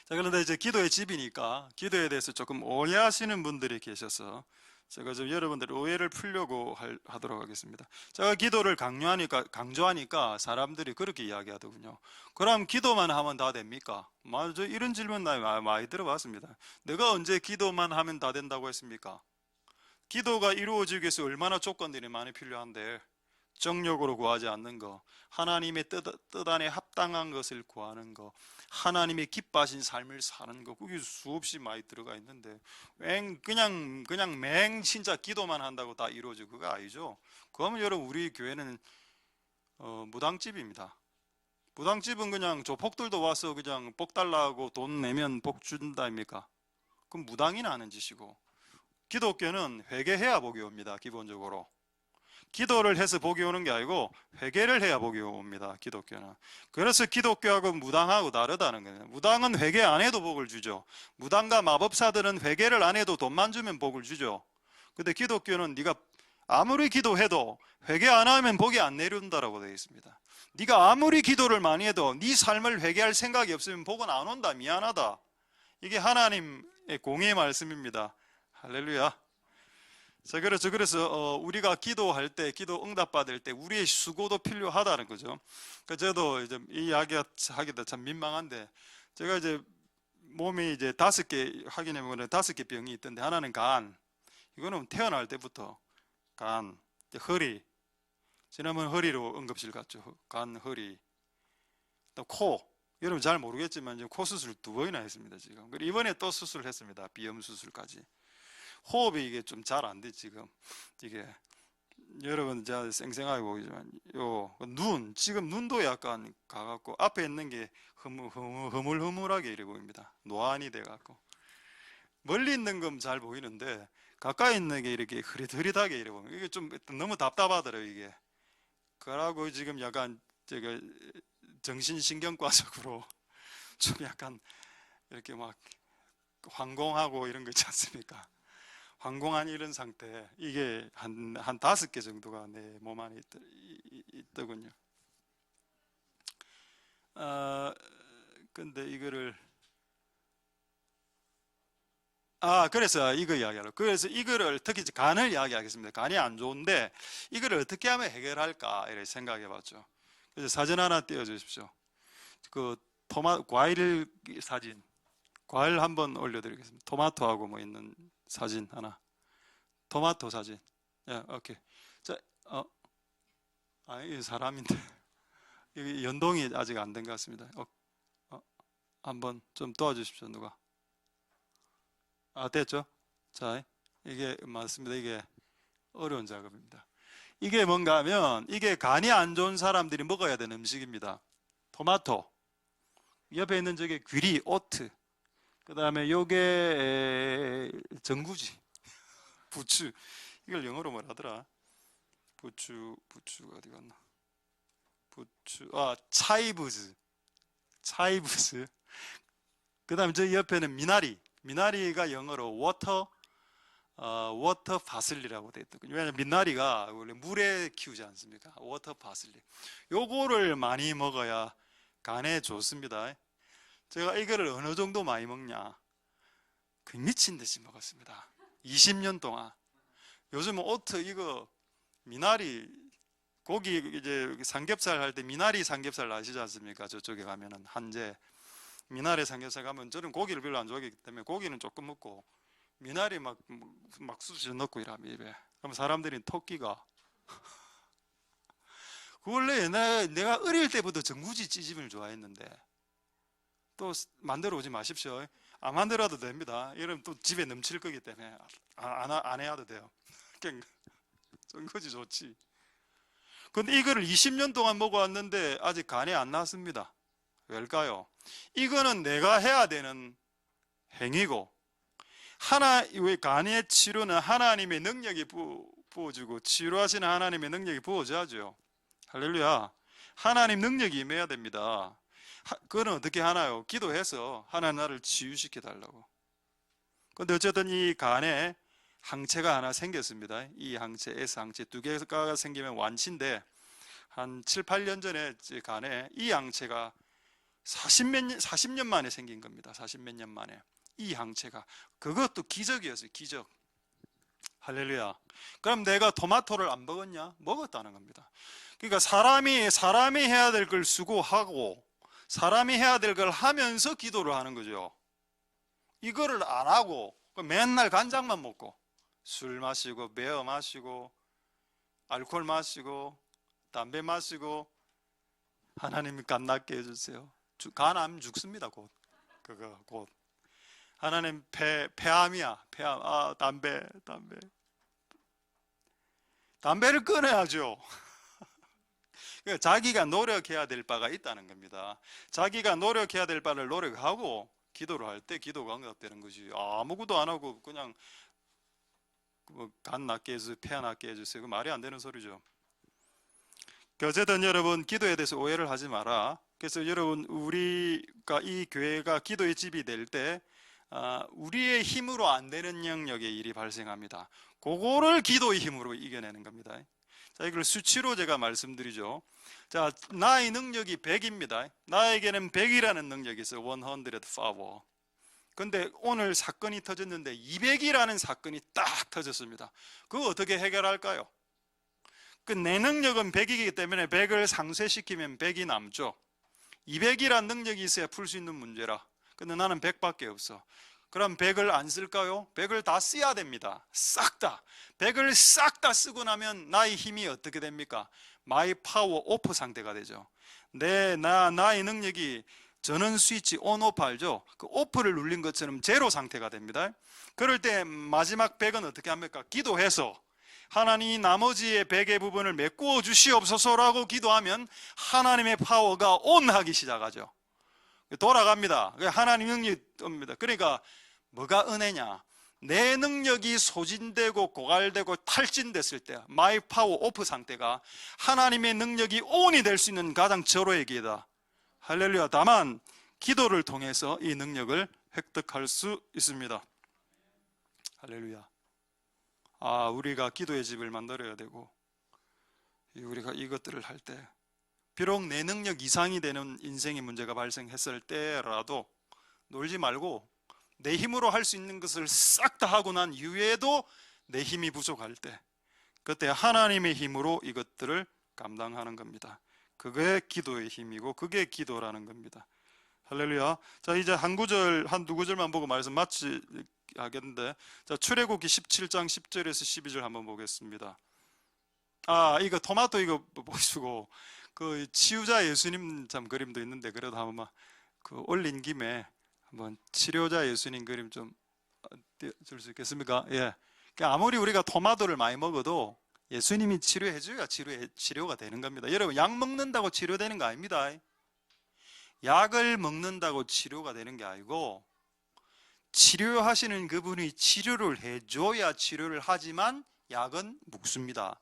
자, 그런데 이제 기도의 집이니까 기도에 대해서 조금 오해하시는 분들이 계셔서 제가 좀 여러분들 오해를 풀려고 하도록 하겠습니다. 제가 기도를 강조하니까 사람들이 그렇게 이야기하더군요. 그럼 기도만 하면 다 됩니까? 맞아, 이런 질문 많이 들어봤습니다. 내가 언제 기도만 하면 다 된다고 했습니까? 기도가 이루어지기 위해서 얼마나 조건들이 많이 필요한데, 정욕으로 구하지 않는 거, 하나님의 뜻 안에 합당한 것을 구하는 거, 하나님의 기뻐하신 삶을 사는 거, 그게 수없이 많이 들어가 있는데 그냥 진짜 기도만 한다고 다 이루어지고 그거 아니죠. 그러면 여러분, 우리 교회는 무당집입니다. 무당집은 그냥 조폭들도 와서 그냥 복 달라고 돈 내면 복 준다입니까? 그럼 무당이나 하는 짓이고, 기독교는 회개해야 복이 옵니다. 기본적으로 기도를 해서 복이 오는 게 아니고 회개를 해야 복이 옵니다. 기독교는. 그래서 기독교하고 무당하고 다르다는 거예요. 무당은 회개 안 해도 복을 주죠. 무당과 마법사들은 회개를 안 해도 돈만 주면 복을 주죠. 근데 기독교는 네가 아무리 기도해도 회개 안 하면 복이 안 내려온다라고 되어 있습니다. 네가 아무리 기도를 많이 해도 네 삶을 회개할 생각이 없으면 복은 안 온다. 미안하다. 이게 하나님의 공의 말씀입니다. 할렐루야. 자, 그래서 우리가 기도할 때, 기도 응답받을 때 우리의 수고도 필요하다는 거죠. 저도 이제 이 이야기 하기도 참 민망한데, 제가 이제 몸이 이제 5개, 확인해 보면 5개 병이 있던데, 하나는 간. 이거는 태어날 때부터 간, 허리. 지난번 허리로 응급실 갔죠. 간, 허리. 또 코. 여러분 잘 모르겠지만 지금 코 수술 2번이나 했습니다, 지금. 그리고 이번에 또 수술했습니다. 비염 수술까지. 호흡이 이게 좀 잘 안 돼, 지금. 이게 여러분 제가 생생하게 보이지만 지금 눈도 약간 가갖고 앞에 있는 게 흐물흐물하게 이래 보입니다. 노안이 돼갖고. 멀리 있는 건 잘 보이는데 가까이 있는 게 이렇게 흐릿흐릿하게 이래 보면 이게 좀 너무 답답하더라고요, 이게. 그러고 지금 약간 제가 정신신경과적으로 좀 약간 이렇게 막 황공하고 이런 거 있지 않습니까? 황공한 이런 상태, 이게 한 5개 정도가 내 몸 안에 있더군요. 근데 이거를 그래서 이거 이야기하러. 그래서 이거를 특히 간을 이야기하겠습니다. 간이 안 좋은데 이거를 어떻게 하면 해결할까 이렇게 생각해 봤죠. 그래서 사진 하나 띄워 주십시오. 그 과일 사진. 과일 한번 올려드리겠습니다. 토마토하고 뭐 있는 사진 하나. 토마토 사진. 예, 오케이. 자, 이 사람인데 여기 연동이 아직 안 된 것 같습니다. 한번 좀 도와주십시오, 누가. 됐죠? 자, 이게 맞습니다. 이게 어려운 작업입니다. 이게 뭔가 하면 이게 간이 안 좋은 사람들이 먹어야 되는 음식입니다. 토마토. 옆에 있는 저게 귀리, 오트. 그 다음에 요게 전구지, 부추. 이걸 영어로 뭐라 하더라? 부추가 어디 갔나? 부추, 차이브즈. 그 다음에 저 옆에는 미나리가 영어로 워터 파슬리라고 되어 있거든요. 왜냐하면 미나리가 원래 물에 키우지 않습니까? 워터 파슬리. 요거를 많이 먹어야 간에 좋습니다. 제가 이거를 어느 정도 많이 먹냐? 그 미친 듯이 먹었습니다. 20년 동안. 요즘은 오트 이거 미나리 고기 이제 삼겹살 할 때 미나리 삼겹살 아시지 않습니까? 저쪽에 가면은 한제 미나리 삼겹살 가면 저는 고기를 별로 안 좋아하기 때문에 고기는 조금 먹고 미나리 막 쑤셔 넣고 이러면 입에. 그럼 사람들이 토끼가 그 원래 내가 어릴 때부터 전구지 찌짐을 좋아했는데 또 만들어 오지 마십시오. 안 만들어도 됩니다. 이러면 또 집에 넘칠 거기 때문에 안 해도 돼요. 전구지 좋지. 근데 이거를 20년 동안 먹어왔는데 아직 간이 안 났습니다. 왜일까요? 이거는 내가 해야 되는 행위고, 왜 간의 치료는 하나님의 능력이 부어주고 치료하시는 하나님의 능력이 부어져야죠. 할렐루야. 하나님 능력이 임해야 됩니다. 그거는 어떻게 하나요? 기도해서 하나님 나를 치유시켜 달라고. 근데 어쨌든 이 간에 항체가 하나 생겼습니다. 이 항체, S항체 2개가 생기면 완치인데 한 7, 8년 전에 간에 이 항체가 40년 만에 생긴 겁니다. 40몇 년 만에. 이 항체가. 그것도 기적이었어요. 기적. 할렐루야. 그럼 내가 토마토를 안 먹었냐? 먹었다는 겁니다. 그러니까 사람이 해야 될 걸 수고하고 사람이 해야 될 걸 하면서 기도를 하는 거죠. 이거를 안 하고 맨날 간장만 먹고 술 마시고 베어 마시고 알코올 마시고 담배 마시고 하나님이 간 낫게 해주세요. 간암 죽습니다. 곧 하나님 폐암이야. 폐암. 담배를 끊어야죠. 자기가 노력해야 될 바가 있다는 겁니다. 자기가 노력해야 될 바를 노력하고 기도를 할 때 기도가 응답되는 것이 아무것도 안 하고 그냥 간 낫게 해주세요, 폐 낫게 해주세요. 그 말이 안 되는 소리죠. 어쨌든 여러분, 기도에 대해서 오해를 하지 마라. 그래서 여러분, 우리가 이 교회가 기도의 집이 될 때 우리의 힘으로 안 되는 영역의 일이 발생합니다. 그거를 기도의 힘으로 이겨내는 겁니다. 자, 이걸 수치로 제가 말씀드리죠. 자, 나의 능력이 100입니다. 나에게는 100이라는 능력이 있어요. 100 power. 근데 오늘 사건이 터졌는데 200이라는 사건이 딱 터졌습니다. 그거 어떻게 해결할까요? 내 능력은 100이기 때문에 100을 상쇄시키면 100이 남죠. 200이란 능력이 있어야 풀 수 있는 문제라. 근데 나는 100밖에 없어. 그럼 100을 안 쓸까요? 100을 다 써야 됩니다. 싹 다. 100을 싹 다 쓰고 나면 나의 힘이 어떻게 됩니까? 마이 파워 오프 상태가 되죠. 나의 능력이 전원 스위치 온 오프 알죠? 그 오프를 눌린 것처럼 제로 상태가 됩니다. 그럴 때 마지막 100은 어떻게 합니까? 기도해서 하나님 나머지의 100의 부분을 메꾸어 주시옵소서라고 기도하면 하나님의 파워가 온하기 시작하죠. 돌아갑니다. 하나님 능력이 옵니다. 그러니까 뭐가 은혜냐? 내 능력이 소진되고 고갈되고 탈진됐을 때 마이 파워 오프 상태가 하나님의 능력이 온이 될 수 있는 가장 절호의 기회다. 할렐루야. 다만 기도를 통해서 이 능력을 획득할 수 있습니다. 할렐루야. 우리가 기도의 집을 만들어야 되고, 우리가 이것들을 할 때 비록 내 능력 이상이 되는 인생의 문제가 발생했을 때라도 놀지 말고 내 힘으로 할 수 있는 것을 싹 다 하고 난 이후에도 내 힘이 부족할 때, 그때 하나님의 힘으로 이것들을 감당하는 겁니다. 그게 기도의 힘이고 그게 기도라는 겁니다. 할렐루야. 자, 이제 한두 구절만 보고 말씀 마치겠는데, 자, 출애굽기 17장 10절에서 12절 한번 보겠습니다. 이거 토마토 이거 보시고 그 치유자 예수님 참 그림도 있는데, 그래도 한번 올린 김에 한번 치료자 예수님 그림 좀 줄 수 있겠습니까? 예. 그러니까 아무리 우리가 토마토를 많이 먹어도 예수님이 치료해줘야 치료가 되는 겁니다. 여러분, 약 먹는다고 치료되는 거 아닙니다. 약을 먹는다고 치료가 되는 게 아니고, 치료하시는 그분이 치료를 해줘야 치료를 하지만 약은 묵습니다.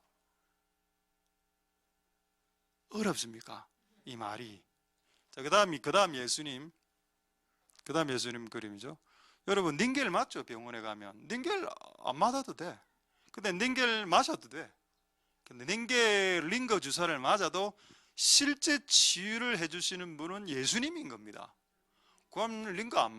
어렵습니까? 이 말이. 자, 그 다음 예수님 그림이죠. 여러분, 닌겔 맞죠? 병원에 가면 닌겔 안 맞아도 돼. 근데 닌겔 맞아도 돼. 근데 닌겔 링거 주사를 맞아도 실제 치유를 해주시는 분은 예수님인 겁니다. 그럼 링거 안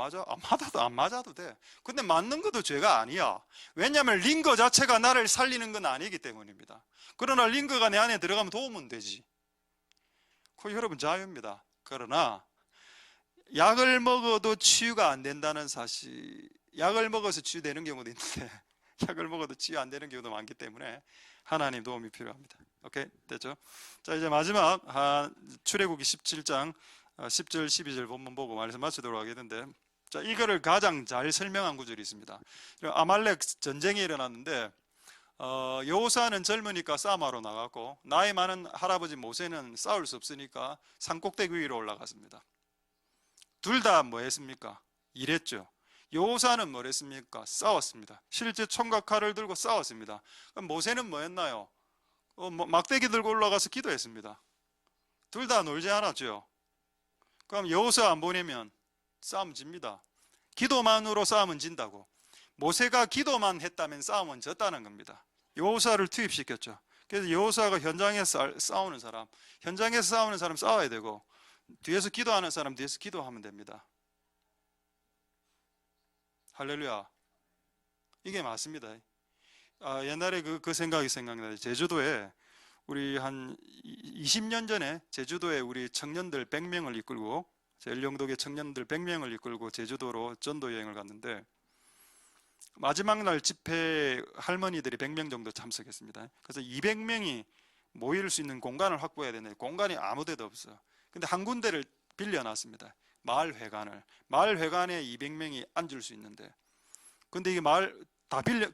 맞아도 돼. 근데 맞는 것도 죄가 아니야. 왜냐하면 링거 자체가 나를 살리는 건 아니기 때문입니다. 그러나 링거가 내 안에 들어가면 도움은 되지. 그 여러분 자유입니다. 그러나 약을 먹어도 치유가 안 된다는 사실, 약을 먹어서 치유되는 경우도 있는데 약을 먹어도 치유 안 되는 경우도 많기 때문에 하나님 도움이 필요합니다. 오케이, 됐죠? 자, 이제 마지막 출애굽기 17장 10절 12절 본문 보고 말씀 마치도록 하겠는데, 자, 이거를 가장 잘 설명한 구절이 있습니다. 아말렉 전쟁이 일어났는데 여호수아는 젊으니까 싸움하러 나갔고, 나이 많은 할아버지 모세는 싸울 수 없으니까 산꼭대기 위로 올라갔습니다. 둘 다 뭐 했습니까? 일했죠. 여호수아는 뭐 했습니까? 싸웠습니다. 실제 총과 칼을 들고 싸웠습니다. 그럼 모세는 뭐 했나요? 막대기 들고 올라가서 기도했습니다. 둘 다 놀지 않았죠. 그럼 여호수아 안 보내면 싸움 집니다. 기도만으로 싸움은 진다고. 모세가 기도만 했다면 싸움은 졌다는 겁니다. 여호수아를 투입시켰죠. 그래서 여호수아가 현장에서 싸우는 사람 싸워야 되고, 뒤에서 기도하는 사람 뒤에서 기도하면 됩니다. 할렐루야. 이게 맞습니다. 옛날에 그 생각이 생각나요. 제주도에 우리 한 20년 전에 제주도에 우리 청년들 100명을 이끌고, 제일영독의 청년들 100명을 이끌고 제주도로 전도 여행을 갔는데, 마지막 날 집회 할머니들이 100명 정도 참석했습니다. 그래서 200명이 모일 수 있는 공간을 확보해야 되는데 공간이 아무 데도 없어. 근데 한 군데를 빌려놨습니다. 마을회관을. 마을회관에 200명이 앉을 수 있는데, 근데 이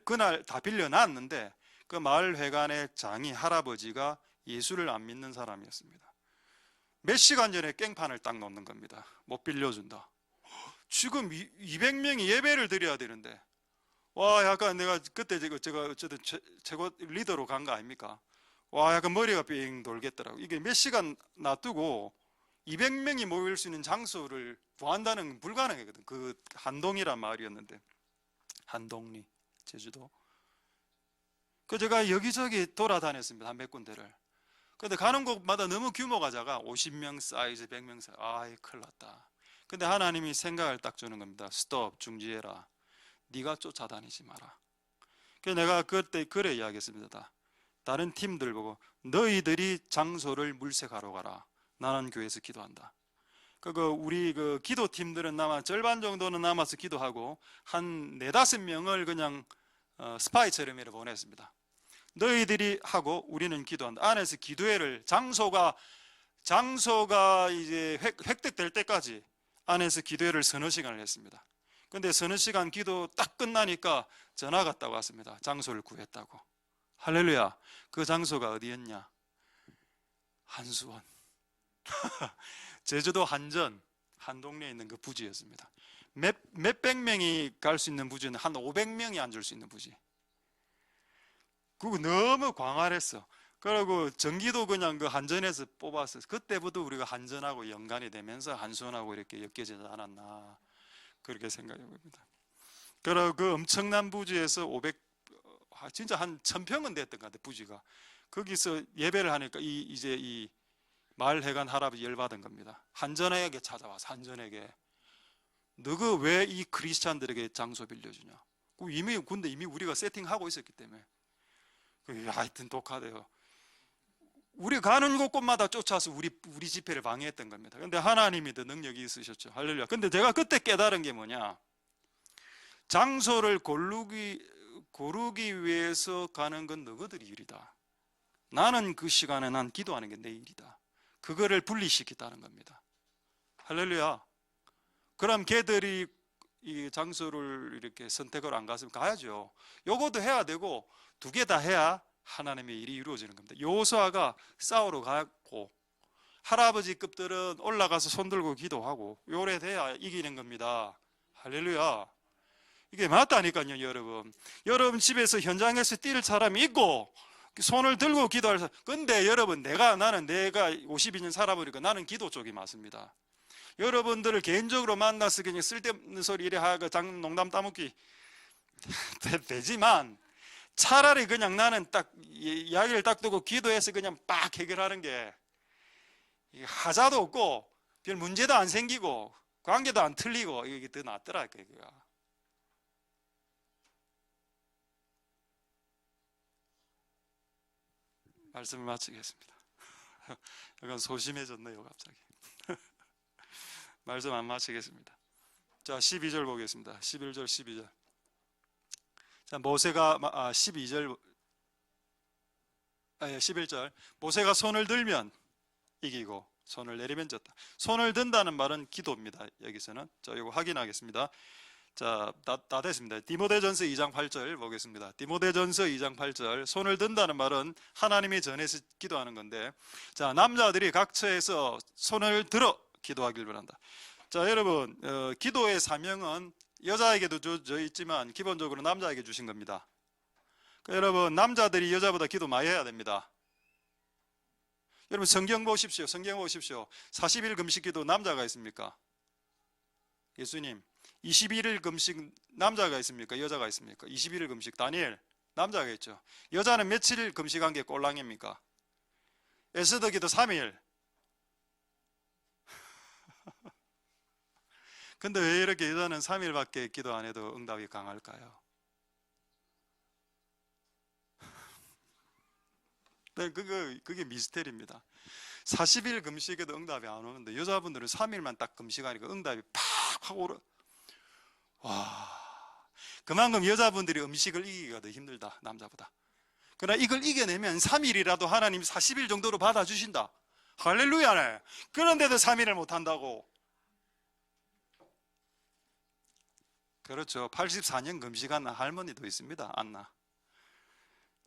그날 다 빌려놨는데 그 마을회관의 장이 할아버지가 예수를 안 믿는 사람이었습니다. 몇 시간 전에 깽판을 딱 놓는 겁니다. 못 빌려준다. 지금 200명이 예배를 드려야 되는데 와, 약간 내가 그때 제가 어쨌든 최고 리더로 간 거 아닙니까? 와, 약간 머리가 삥 돌겠더라고. 이게 몇 시간 놔두고 200명이 모일 수 있는 장소를 구한다는 건 불가능했거든. 그 한동이란 마을이었는데, 한동리, 제주도. 그 제가 여기저기 돌아다녔습니다. 한 몇 군데를. 근데 가는 곳마다 너무 규모가 작아. 50명 사이즈, 100명 사이즈. 아이, 큰일 났다. 근데 하나님이 생각을 딱 주는 겁니다. 스톱, 중지해라. 네가 쫓아다니지 마라. 그래서 내가 그때 그래 이야기했습니다. 다른 팀들 보고 너희들이 장소를 물색하러 가라. 나는 교회에서 기도한다. 우리 그 기도팀들은 남아 절반 정도는 남아서 기도하고 한 4-5명을 그냥 스파이처럼 이렇게 보냈습니다. 너희들이 하고 우리는 기도한다. 안에서 기도회를 장소가 이제 획득될 때까지 안에서 기도회를 서너 시간을 했습니다. 근데 서너 시간 기도 딱 끝나니까 전화가 딱 왔습니다. 장소를 구했다고. 할렐루야. 그 장소가 어디였냐? 한수원. 제주도 한전, 한동네에 있는 그 부지였습니다. 몇백 명이 갈 수 있는 부지는 한 500명이 앉을 수 있는 부지. 그거 너무 광활했어. 그리고 전기도 그냥 그 한전에서 뽑았어. 그때부터 우리가 한전하고 연관이 되면서 한수원하고 이렇게 엮여지지 않았나 그렇게 생각해 봅니다. 그리고 그 엄청난 부지에서 진짜 한 1000평은 됐던 것 같아. 부지가. 거기서 예배를 하니까 이제 이 마을 회관 할아버지 열받은 겁니다. 한전에게 찾아와서 한전에게 너가 왜 이 크리스찬들에게 장소 빌려주냐? 근데 이미 우리가 세팅하고 있었기 때문에. 하여튼 독하대요. 우리 가는 곳곳마다 쫓아서 우리 집회를 방해했던 겁니다. 근데 하나님이 더 능력이 있으셨죠. 할렐루야. 근데 제가 그때 깨달은 게 뭐냐? 장소를 고르기 위해서 가는 건 너희들이 일이다. 나는 그 시간에 난 기도하는 게 내 일이다. 그거를 분리시켰다는 겁니다. 할렐루야. 그럼 걔들이 이 장소를 이렇게 선택을 안 갔으면 가야죠. 요것도 해야 되고 두 개 다 해야 하나님의 일이 이루어지는 겁니다. 여호수아가 싸우러 갔고 할아버지급들은 올라가서 손들고 기도하고 요래 돼야 이기는 겁니다. 할렐루야. 이게 맞다니까요, 여러분. 여러분 집에서 현장에서 뛸 사람이 있고 손을 들고 기도할 사람. 근데 여러분 내가 52년 살아보니까 나는 기도 쪽이 맞습니다. 여러분들을 개인적으로 만나서 그냥 쓸데없는 소리 이래 하고 농담 따먹기 되지만 차라리 그냥 나는 딱 이야기를 딱 두고 기도해서 그냥 빡 해결하는 게 하자도 없고 별 문제도 안 생기고 관계도 안 틀리고 이게 더 낫더라고요. 말씀을 마치겠습니다. 약간 소심해졌네요 갑자기. 말씀 안 마치겠습니다. 자, 12절 보겠습니다. 11절 12절. 자, 모세가 12절 11절 모세가 손을 들면 이기고 손을 내리면 졌다. 손을 든다는 말은 기도입니다. 여기서는. 자, 이거 확인하겠습니다. 자, 다 됐습니다. 디모데전서 2장 8절 보겠습니다. 디모데전서 2장 8절. 손을 든다는 말은 하나님이 전해서 기도하는 건데, 자, 남자들이 각처에서 손을 들어 기도하길 바란다. 자, 여러분, 기도의 사명은 여자에게도 주어져 있지만 기본적으로 남자에게 주신 겁니다. 여러분, 남자들이 여자보다 기도 많이 해야 됩니다. 여러분, 성경 보십시오. 40일 금식 기도 남자가 있습니까? 예수님. 21일 금식 남자가 있습니까? 여자가 있습니까? 21일 금식 다니엘 남자가 있죠. 여자는 며칠 금식한 게 꼴랑입니까? 에스더 기도 3일. 근데 왜 이렇게 여자는 3일밖에 기도 안 해도 응답이 강할까요? 네, 그게 미스테리입니다. 40일 금식에도 응답이 안 오는데 여자분들은 3일만 딱 금식하니까 응답이 팍 하고 오르. 와, 그만큼 여자분들이 음식을 이기기가 더 힘들다, 남자보다. 그러나 이걸 이겨내면 3일이라도 하나님 40일 정도로 받아주신다. 할렐루야네. 그런데도 3일을 못한다고. 그렇죠. 84년 금식한 할머니도 있습니다. 안나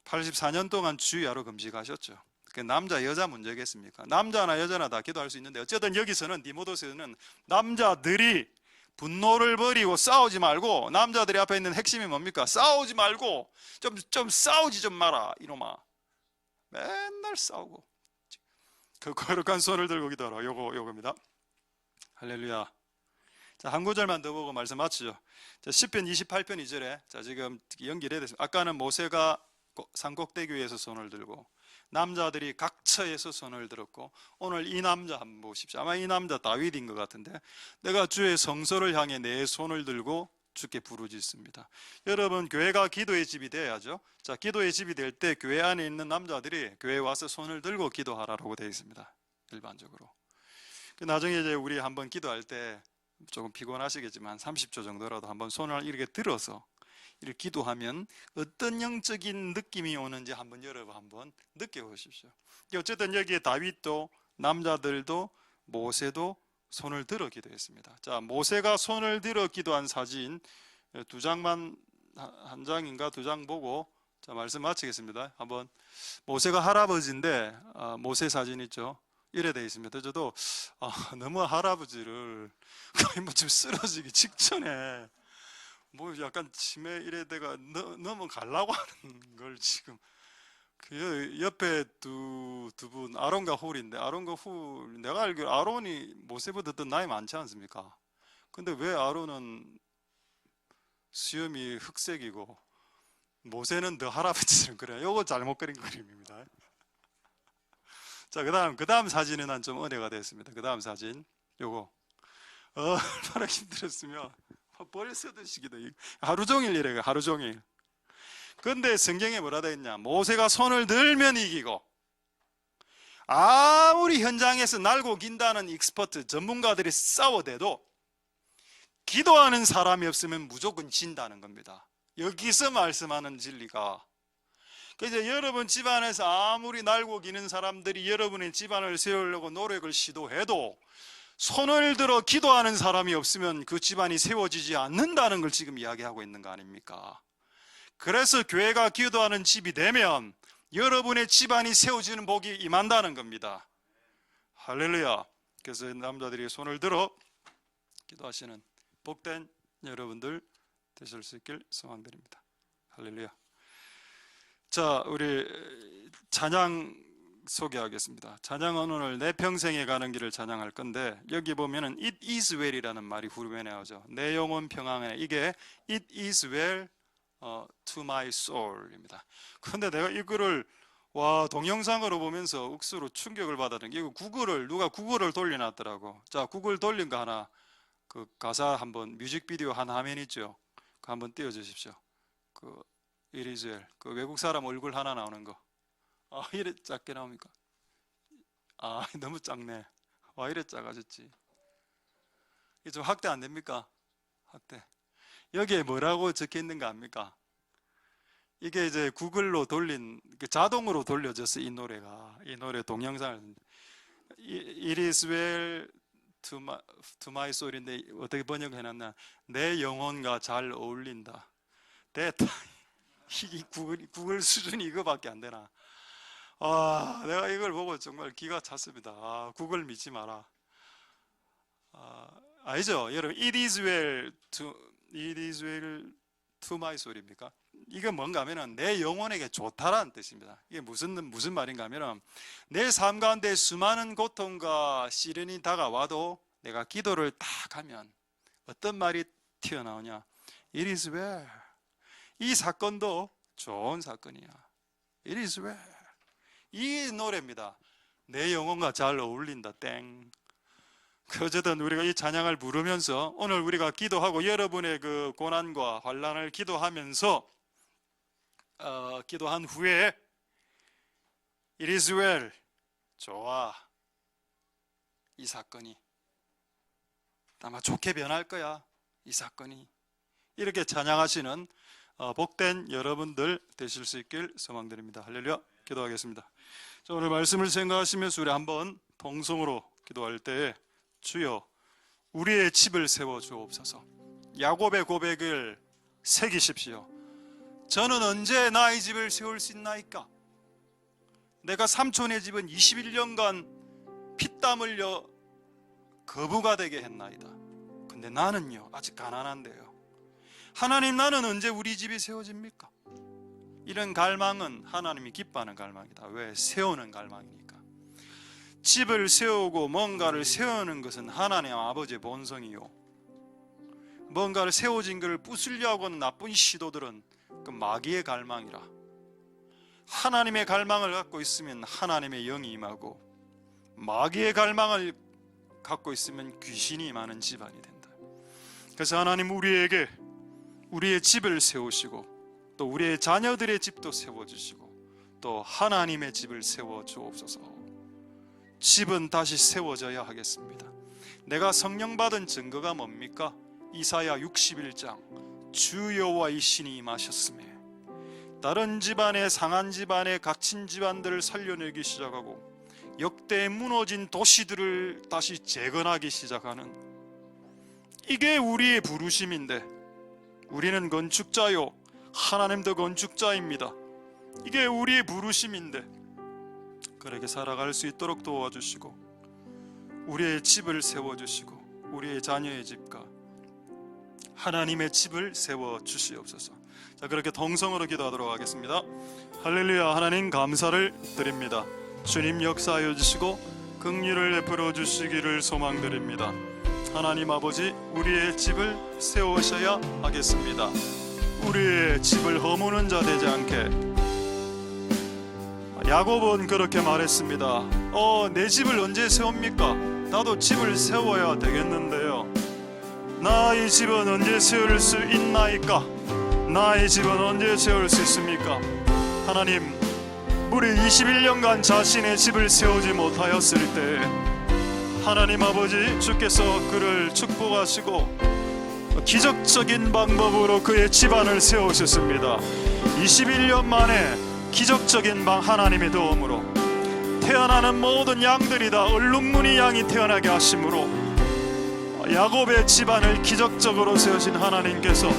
84년 동안 주야로 금식하셨죠. 그 남자 여자 문제겠습니까? 남자나 여자나 다 기도할 수 있는데 어쨌든 여기서는 디모데서는 남자들이 분노를 버리고 싸우지 말고, 남자들이 앞에 있는 핵심이 뭡니까? 싸우지 말고 좀 싸우지 좀 마라 이놈아. 맨날 싸우고. 그 거룩한 손을 들고 기도하라. 요겁니다. 할렐루야. 자, 한 구절만 더 보고 말씀 마치죠. 자, 시편 28편 2절에 자, 지금 연결해야 됐습니다. 아까는 모세가 산꼭대기 위에서 손을 들고 남자들이 각처에서 손을 들었고, 오늘 이 남자 한번 보십시오. 아마 이 남자 다윗인 것 같은데, 내가 주의 성소를 향해 내 손을 들고 주께 부르짖습니다. 여러분, 교회가 기도의 집이 되어야죠. 자, 기도의 집이 될 때 교회 안에 있는 남자들이 교회에 와서 손을 들고 기도하라고 되어 있습니다. 일반적으로. 나중에 이제 우리 한번 기도할 때 조금 피곤하시겠지만 30초 정도라도 한번 손을 이렇게 들어서 이렇게 기도하면 어떤 영적인 느낌이 오는지 한번 여러분 한번 느껴보십시오. 어쨌든 여기에 다윗도 남자들도 모세도 손을 들어 기도했습니다. 자, 모세가 손을 들어 기도한 사진 두 장만, 한 장인가 두 장 보고 자, 말씀 마치겠습니다. 한번 모세가 할아버지인데 모세 사진 있죠? 이래 돼 있습니다. 저도 너무 할아버지를 거의 뭐 좀 쓰러지기 직전에 뭐 약간 치매 이래 돼가 넘어가려고 하는 걸 지금 그 옆에 두 분 아론과 훌인데, 아론과 훌, 내가 알기로 아론이 모세보다 더 나이 많지 않습니까? 근데 왜 아론은 수염이 흑색이고 모세는 더 할아버지처럼 그래요? 요거 잘못 그린 그림입니다. 자, 그 다음 사진은 난 좀 은혜가 됐습니다. 그 다음 사진 요거 얼마나 힘들었으면 벌 쓰듯이기도 하루 종일 이래요. 하루 종일. 근데 성경에 뭐라 되어 있냐? 모세가 손을 들면 이기고, 아무리 현장에서 날고 긴다는 익스퍼트 전문가들이 싸워대도 기도하는 사람이 없으면 무조건 진다는 겁니다. 여기서 말씀하는 진리가, 그래서 여러분 집안에서 아무리 날고 기는 사람들이 여러분의 집안을 세우려고 노력을 시도해도 손을 들어 기도하는 사람이 없으면 그 집안이 세워지지 않는다는 걸 지금 이야기하고 있는 거 아닙니까? 그래서 교회가 기도하는 집이 되면 여러분의 집안이 세워지는 복이 임한다는 겁니다. 할렐루야. 그래서 남자들이 손을 들어 기도하시는 복된 여러분들 되실 수 있길 소망드립니다. 할렐루야. 자, 우리 찬양 소개하겠습니다. 찬양은 오늘 내 평생에 가는 길을 찬양할 건데, 여기 보면은 It is well이라는 말이 후렴에 나오죠. 내 영혼 평안해. 이게 It is well to my soul입니다. 그런데 내가 이거를 동영상으로 보면서 억수로 충격을 받았던 게, 이거 누가 구글을 돌려놨더라고. 자, 구글 돌린 거 하나, 그 가사 한번, 뮤직비디오 한 화면 있죠? 그 한번 띄워주십시오. 그 It is well, 그 외국 사람 얼굴 하나 나오는 거. 이래 작게 나옵니까? 너무 작네. 이래 작아졌지. 이게 좀 확대 안 됩니까? 확대. 여기에 뭐라고 적혀 있는가 압니까? 이게 이제 구글로 돌린, 자동으로 돌려져서 이 노래 동영상을, It is well to my soul인데 어떻게 번역해놨나? 내 영혼과 잘 어울린다. 됐다. 이 구글 수준이 이거밖에 안 되나? 내가 이걸 보고 정말 기가 찼습니다. 구글 믿지 마라. 아니죠, 여러분. It is well to my soul입니까? 이게 뭔가 하면은 내 영혼에게 좋다라는 뜻입니다. 이게 무슨 말인가 하면은, 내 삶 가운데 수많은 고통과 시련이 다가와도 내가 기도를 딱 하면 어떤 말이 튀어나오냐? It is well. 이 사건도 좋은 사건이야. It is well. 이 노래입니다. 내 영혼과 잘 어울린다. 땡. 어쨌든 우리가 이 찬양을 부르면서 오늘 우리가 기도하고, 여러분의 그 고난과 환난을 기도하면서 기도한 후에 It is well. 좋아. 이 사건이 아마 좋게 변할 거야. 이 사건이. 이렇게 찬양하시는 복된 여러분들 되실 수 있길 소망드립니다. 할렐루야. 기도하겠습니다. 자, 오늘 말씀을 생각하시면서 우리 한번 통성으로 기도할 때, 주여 우리의 집을 세워 주옵소서. 야곱의 고백을 새기십시오. 저는 언제 나의 집을 세울 수 있나이까? 내가 삼촌의 집은 21년간 피땀 흘려 거부가 되게 했나이다. 근데 나는요 아직 가난한데요. 하나님, 나는 언제 우리 집이 세워집니까? 이런 갈망은 하나님이 기뻐하는 갈망이다. 왜? 세우는 갈망이니까. 집을 세우고 뭔가를 세우는 것은 하나님 아버지의 본성이요, 뭔가를 세워진 것을 부수려고 하는 나쁜 시도들은 그 마귀의 갈망이라. 하나님의 갈망을 갖고 있으면 하나님의 영이 임하고, 마귀의 갈망을 갖고 있으면 귀신이 임하는 집안이 된다. 그래서 하나님, 우리에게 우리의 집을 세우시고 또 우리의 자녀들의 집도 세워주시고 또 하나님의 집을 세워주옵소서. 집은 다시 세워져야 하겠습니다. 내가 성령 받은 증거가 뭡니까? 이사야 61장, 주 여호와의 신이 임하셨으며 다른 집안에, 상한 집안에, 갇힌 집안들을 살려내기 시작하고 역대 무너진 도시들을 다시 재건하기 시작하는, 이게 우리의 부르심인데, 우리는 건축자요 하나님도 건축자입니다. 이게 우리의 부르심인데 그렇게 살아갈 수 있도록 도와주시고 우리의 집을 세워주시고 우리의 자녀의 집과 하나님의 집을 세워주시옵소서. 자, 그렇게 동성으로 기도하도록 하겠습니다. 할렐루야. 하나님 감사를 드립니다. 주님 역사하여 주시고 긍휼을 베풀어 주시기를 소망드립니다. 하나님 아버지, 우리의 집을 세우셔야 하겠습니다. 우리의 집을 허무는 자 되지 않게. 야곱은 그렇게 말했습니다. 내 집을 언제 세웁니까? 나도 집을 세워야 되겠는데요. 나의 집은 언제 세울 수 있나이까? 나의 집은 언제 세울 수 있습니까? 하나님, 우리 21년간 자신의 집을 세우지 못하였을 때 하나님 아버지, 주께서 그를 축복하시고 기적적인 방법으로 그의 집안을 세우셨습니다. 21년 만에 기적적인 하나님의 도움으로 태어나는 모든 양들이 다 얼룩무늬 양이 태어나게 하심으로 야곱의 집안을 기적적으로 세우신 하나님께서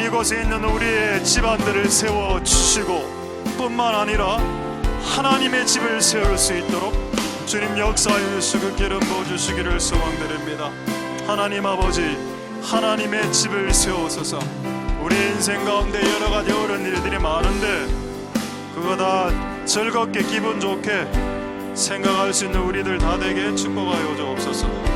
이곳에 있는 우리의 집안들을 세워주시고 뿐만 아니라 하나님의 집을 세울 수 있도록 주님 역사해 주시고 기름 부어주시기를 소망드립니다. 하나님 아버지, 하나님의 집을 세우소서. 우리 인생 가운데 여러 가지 어려운 일들이 많은데 그거 다 즐겁게 기분 좋게 생각할 수 있는 우리들 다 되게 축복하여 주옵소서.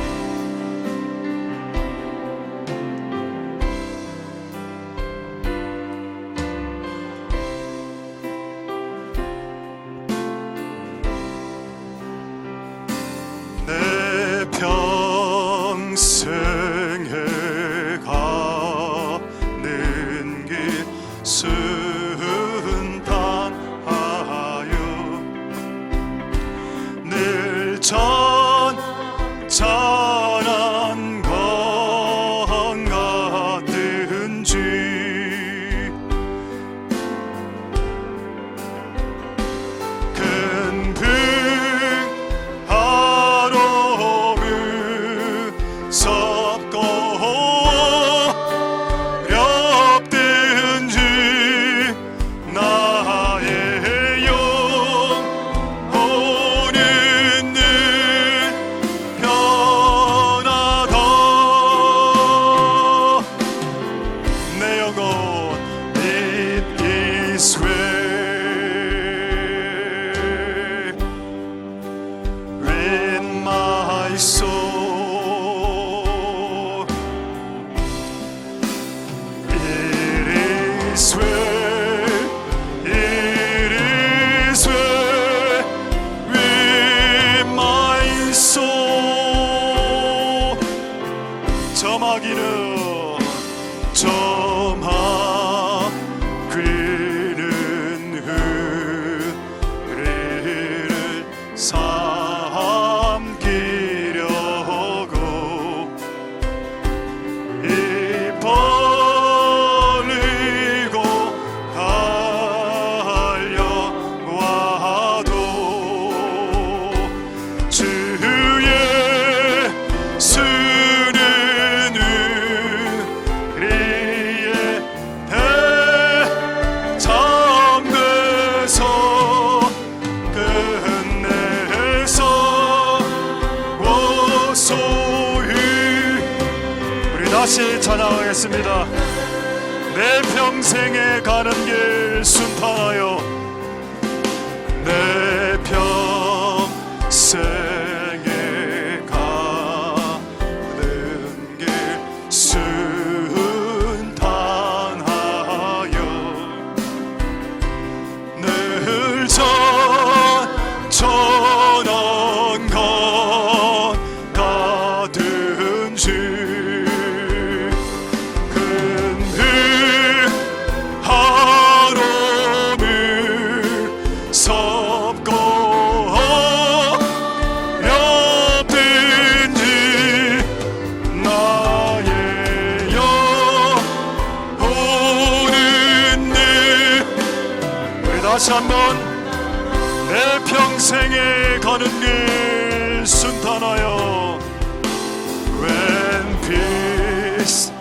같이 찬양하겠습니다. 내 평생에 가는 길 순탄하여 내 평생에 가는 길 순탄하여 늘 전한 것 같은지 근들 하루를 섭고 어렵든지 나의 영혼은 늘 우리 다시 한번 내 평생에 가는 길 순탄하여 When peace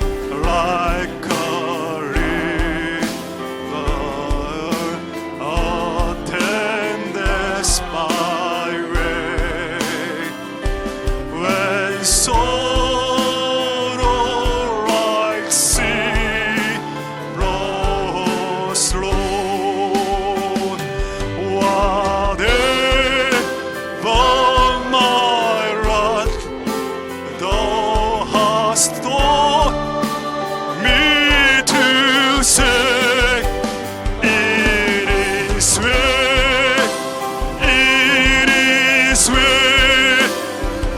like a river attendeth my way When sorrow like sea blows slow whatever my lot thou hast taught me to say it is well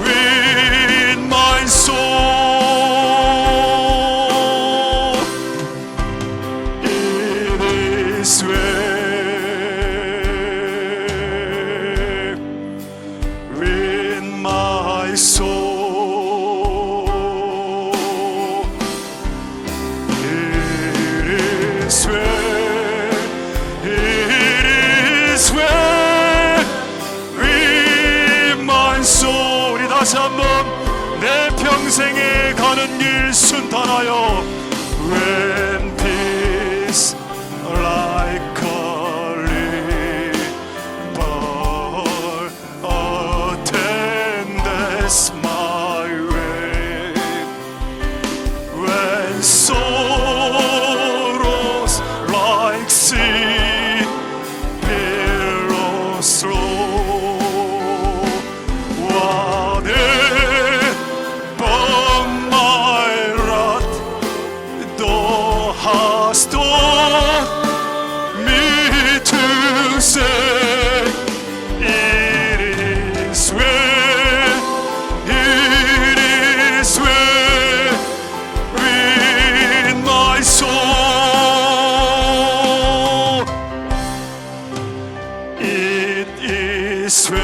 with my soul it is well with my soul it is well with my soul 우리 다시 한번 내 평생에 가는 길 순탄하여 When peace like a river attendeth my way When sorrows like sea billows slow whatever my lot thou hast taught me to say it is well with my soul it is well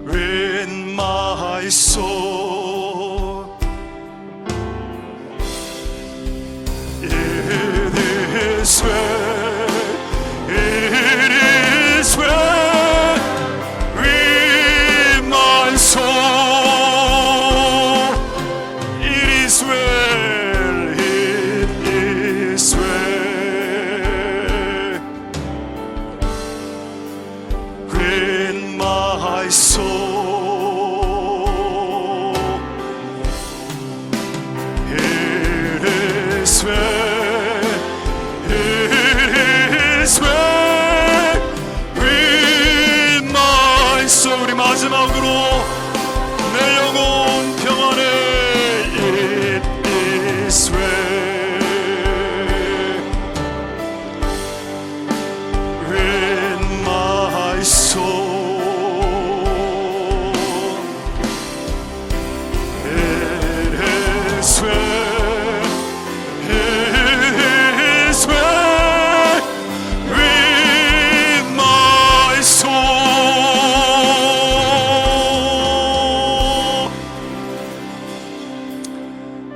with my soul it is well with my soul it is well with my soul it is well with my soul 우리 마지막으로 내 영혼 평안해 it is well with my soul it is well with my soul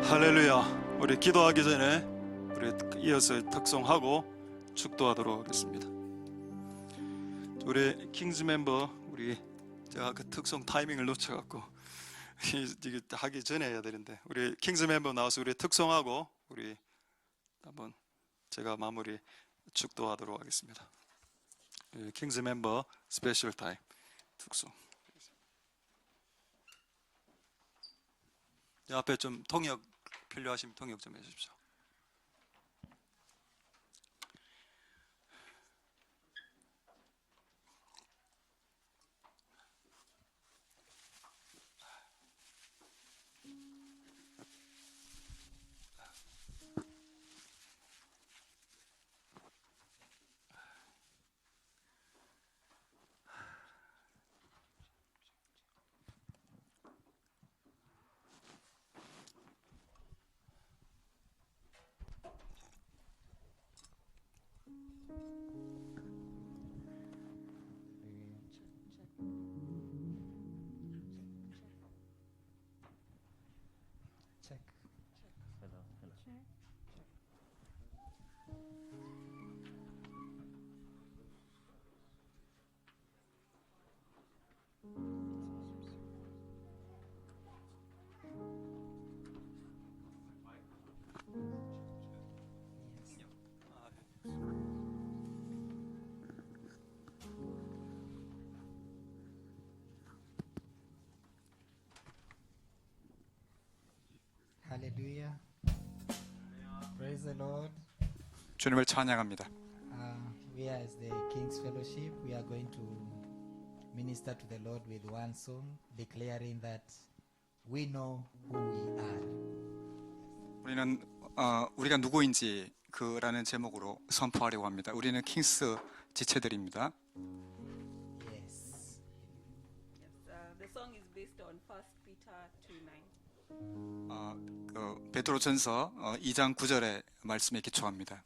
할렐루야 우리 기도하기 전에 우리 이어서 특송하고 축도하도록 하겠습니다. 우리 킹즈 멤버 우리 제가 그 특송 타이밍을 놓쳐갖고 이게 하기 전에 해야 되는데 우리 킹즈 멤버 나와서 우리 특송하고 우리 한번 제가 마무리 축도하도록 하겠습니다. 킹즈 멤버 스페셜 타임 특송. 앞에 좀 통역 필요하시면 통역 좀 해주십시오. Check. Hello. Hallelujah. Praise the Lord. 주님을 찬양합니다. We as the King's Fellowship, we are going to minister to the Lord with one song, declaring that we know who we are. 우리는 우리가 누구인지 그라는 제목으로 선포하려고 합니다. 우리는 킹스 지체들입니다. Yes. The song is based on 1 Peter 2:9. 베드로전서 2장 9절의 말씀에 기초합니다.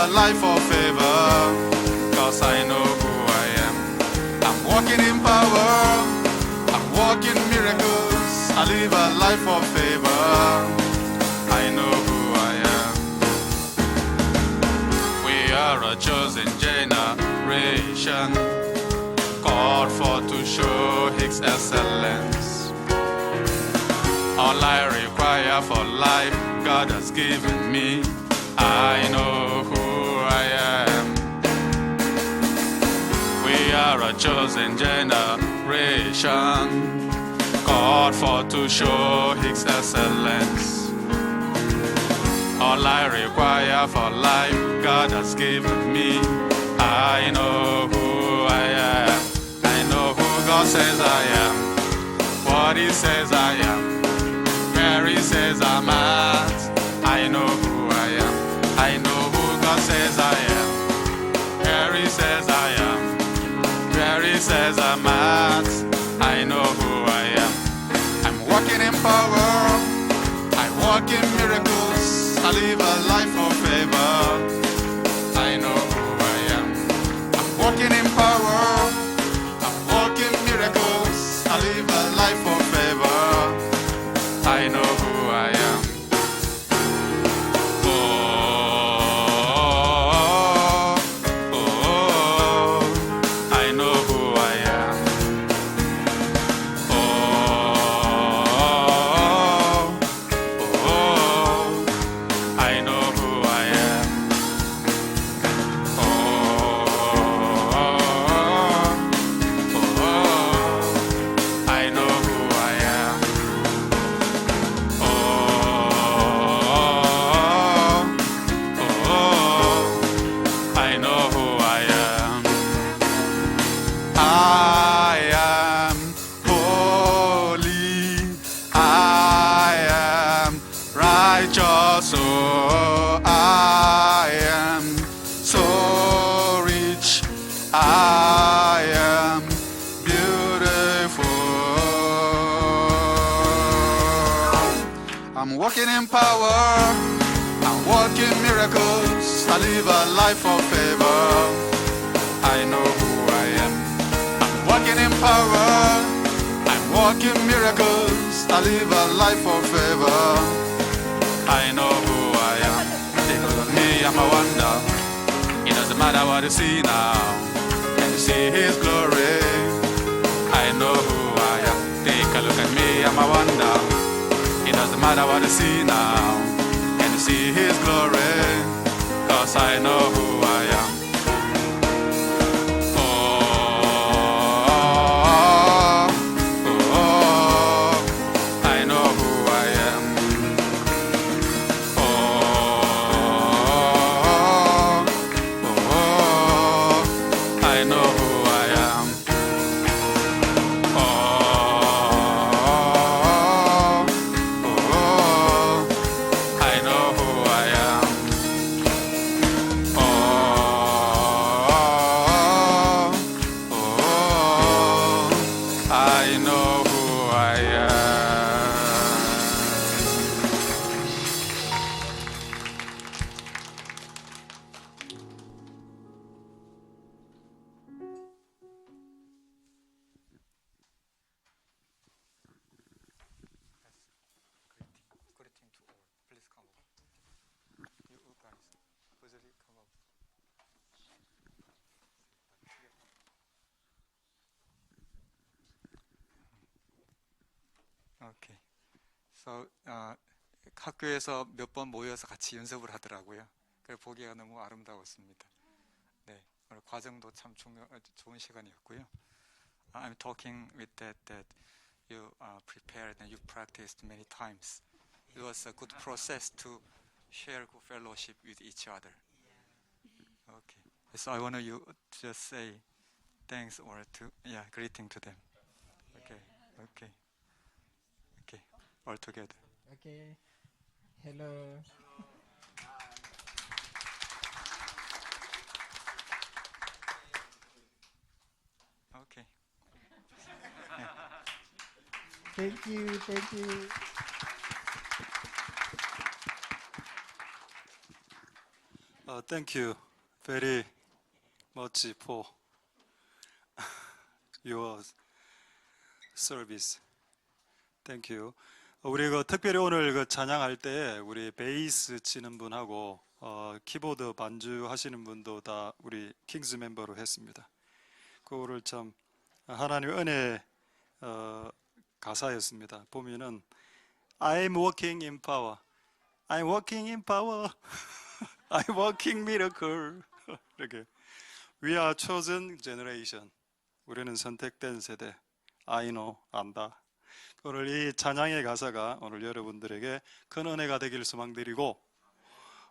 Life of favor, cause I know who I am. I'm walking in power, I'm walking miracles. I live a life of favor. I know who I am. We are a chosen generation, called for to show His excellence. All I require for life, God has given me. I know who I am. We are a chosen generation, called for to show His excellence. All I require for life, God has given me. I know who I am. I know who God says I am. What He says I am. Where He says I'm at. I know who I am. I know who God says I am. Where He says I am. Where He says I'm at. I know who I am. I'm walking in power. I walk in miracles. I live a life of favor. I know who I am. I'm walking in power. I'm walking miracles. I live a life of favor. I know who I am. I know who I walking in power, I'm walking miracles, I live a life of favor. I know who I am. I'm walking in power, I'm walking miracles, I live a life of favor. I know who I am. Take a look at me, I'm a wonder. It doesn't matter what you see now. Can you see His glory? I know who I am. Take a look at me, I'm a wonder. It doesn't matter what you see now. Can you see His glory? 'Cause I know who I am. I know who I am. I know who I am. I know who I am. I know who I am. Greeting to all. Please come over. You guys, please come over. Okay. So, 학교에서 몇 번 모여서 같이 연습을 하더라고요. 그래서 보기가 너무 아름다웠습니다. 네, 오늘 과정도 참 좋은 시간이었고요. I'm talking with that you prepared and you practiced many times. It was a good process to share good fellowship with each other. Okay. So I want you to just say thanks or greeting to them. Okay. Okay. Okay. All together. Okay. Hello. Okay. Thank you. Thank you. Thank you very much for your service. Thank you. 우리 특별히 오늘 찬양할 때 우리 베이스 치는 분하고 키보드 반주하시는 분도 다 우리 킹스 멤버로 했습니다. 그거를 참 하나님의 은혜 가사였습니다. 보면은 I'm walking in power. I'm walking in power. I'm walking miracle. 이렇게 We are chosen generation. 우리는 선택된 세대. I know, 안다. 오늘 이 찬양의 가사가 오늘 여러분들에게 큰 은혜가 되길 소망드리고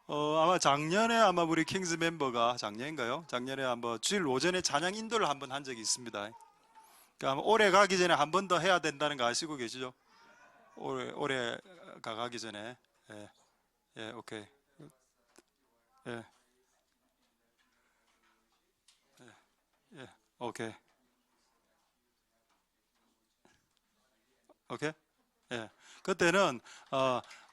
아마 작년에 우리 킹스 멤버가 작년인가요? 작년에 한번 주일 오전에 찬양 인도를 한번 한 적이 있습니다. 그러니까 올해 가기 전에 한 번 더 해야 된다는 거 아시고 계시죠? 올해 가기 전에 예, 오케이. 예, 오케이. 오케이? 예. 그때는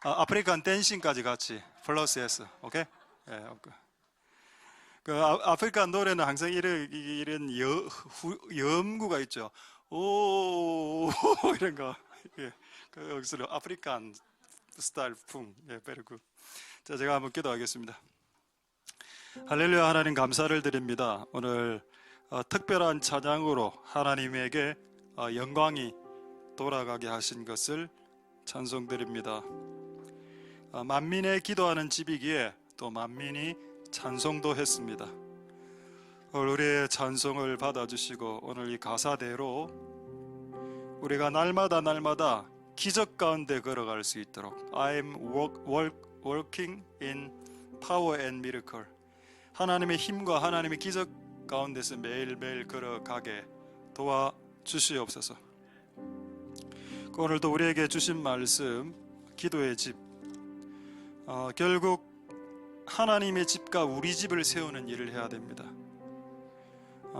아프리칸 댄싱까지 같이 플러스 S. 오케이? 예, 오케이. 아프리칸 노래는 항상 이런 염구가 있죠. 오 이런 거. 예. 여기서 아프리칸 스타일 풍. 예, very good. 자, 제가 한번 기도하겠습니다. 할렐루야. 하나님 감사를 드립니다. 오늘 특별한 찬양으로 하나님에게 영광이 돌아가게 하신 것을 찬송드립니다. 만민의 기도하는 집이기에 또 만민이 찬송도 했습니다. 오늘 우리의 찬송을 받아주시고 오늘 이 가사대로 우리가 날마다 기적 가운데 걸어갈 수 있도록 I'm working in power and miracle. 하나님의 힘과 하나님의 기적 가운데서 매일매일 걸어가게 도와주시옵소서. 오늘도 우리에게 주신 말씀 기도의 집 결국 하나님의 집과 우리 집을 세우는 일을 해야 됩니다.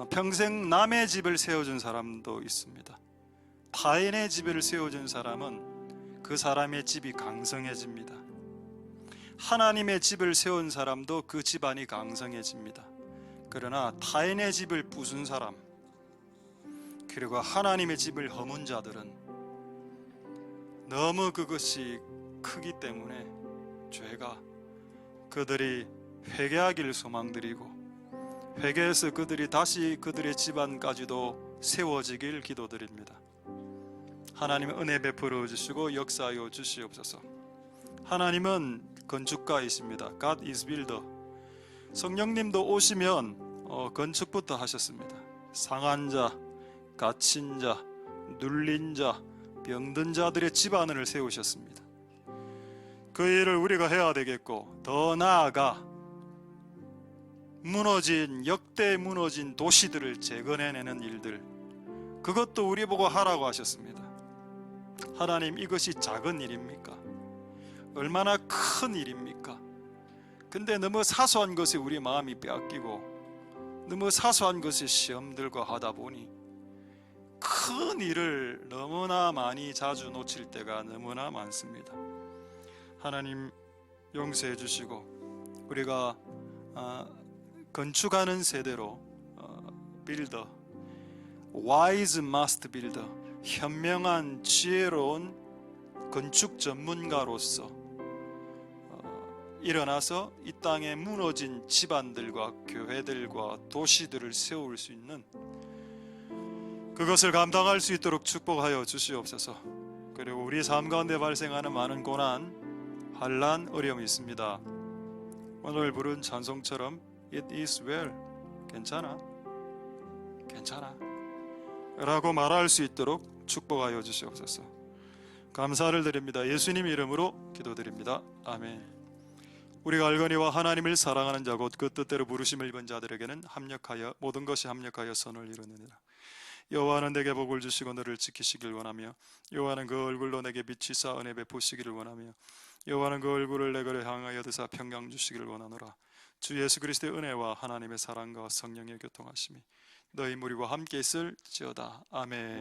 평생 남의 집을 세워준 사람도 있습니다. 타인의 집을 세워준 사람은 그 그 사람의 집이 강성해집니다. 하나님의 집을 세운 사람도 그 집안이 강성해집니다. 그러나 타인의 집을 부순 사람, 그리고 하나님의 집을 허문 자들은 너무 그것이 크기 때문에 죄가 그들이 회개하기를 소망드리고 회개해서 그들이 다시 그들의 집안까지도 세워지길 기도드립니다. 하나님 은혜 베풀어 주시고 역사하여 주시옵소서. 하나님은 건축가이십니다. God is builder. 성령님도 오시면 건축부터 하셨습니다. 상한 자, 갇힌 자, 눌린 자, 병든 자들의 집안을 세우셨습니다. 그 일을 우리가 해야 되겠고, 더 나아가 역대 무너진 도시들을 재건해내는 일들, 그것도 우리 보고 하라고 하셨습니다. 하나님, 이것이 작은 일입니까? 얼마나 큰 일입니까? 근데 너무 사소한 것에 우리 마음이 빼앗기고 너무 사소한 것에 시험 들고 하다 보니 큰 일을 너무나 많이 자주 놓칠 때가 너무나 많습니다. 하나님 용서해 주시고 우리가 건축하는 세대로 빌더, wise must builder, 현명한 지혜로운 건축 전문가로서 일어나서 이 땅에 무너진 집안들과 교회들과 도시들을 세울 수 있는 그것을 감당할 수 있도록 축복하여 주시옵소서. 그리고 우리 삶 가운데 발생하는 많은 고난, 환난, 어려움이 있습니다. 오늘 부른 찬송처럼 It is well, 괜찮아, 괜찮아 라고 말할 수 있도록 축복하여 주시옵소서. 감사를 드립니다. 예수님 이름으로 기도드립니다. 아멘. 우리가 알거니와 하나님을 사랑하는 자 곧 그 뜻대로 부르심을 입은 자들에게는 모든 것이 합력하여 선을 이루느니라. 여호와는 내게 복을 주시고 너를 지키시길 원하며 여호와는 그 얼굴로 내게 비치사 은혜 베푸시기를 원하며 여호와는 그 얼굴을 내게로 향하여 드사 평강 주시기를 원하노라. 주 예수 그리스도의 은혜와 하나님의 사랑과 성령의 교통하심이 너희 무리와 함께 있을지어다. 아멘.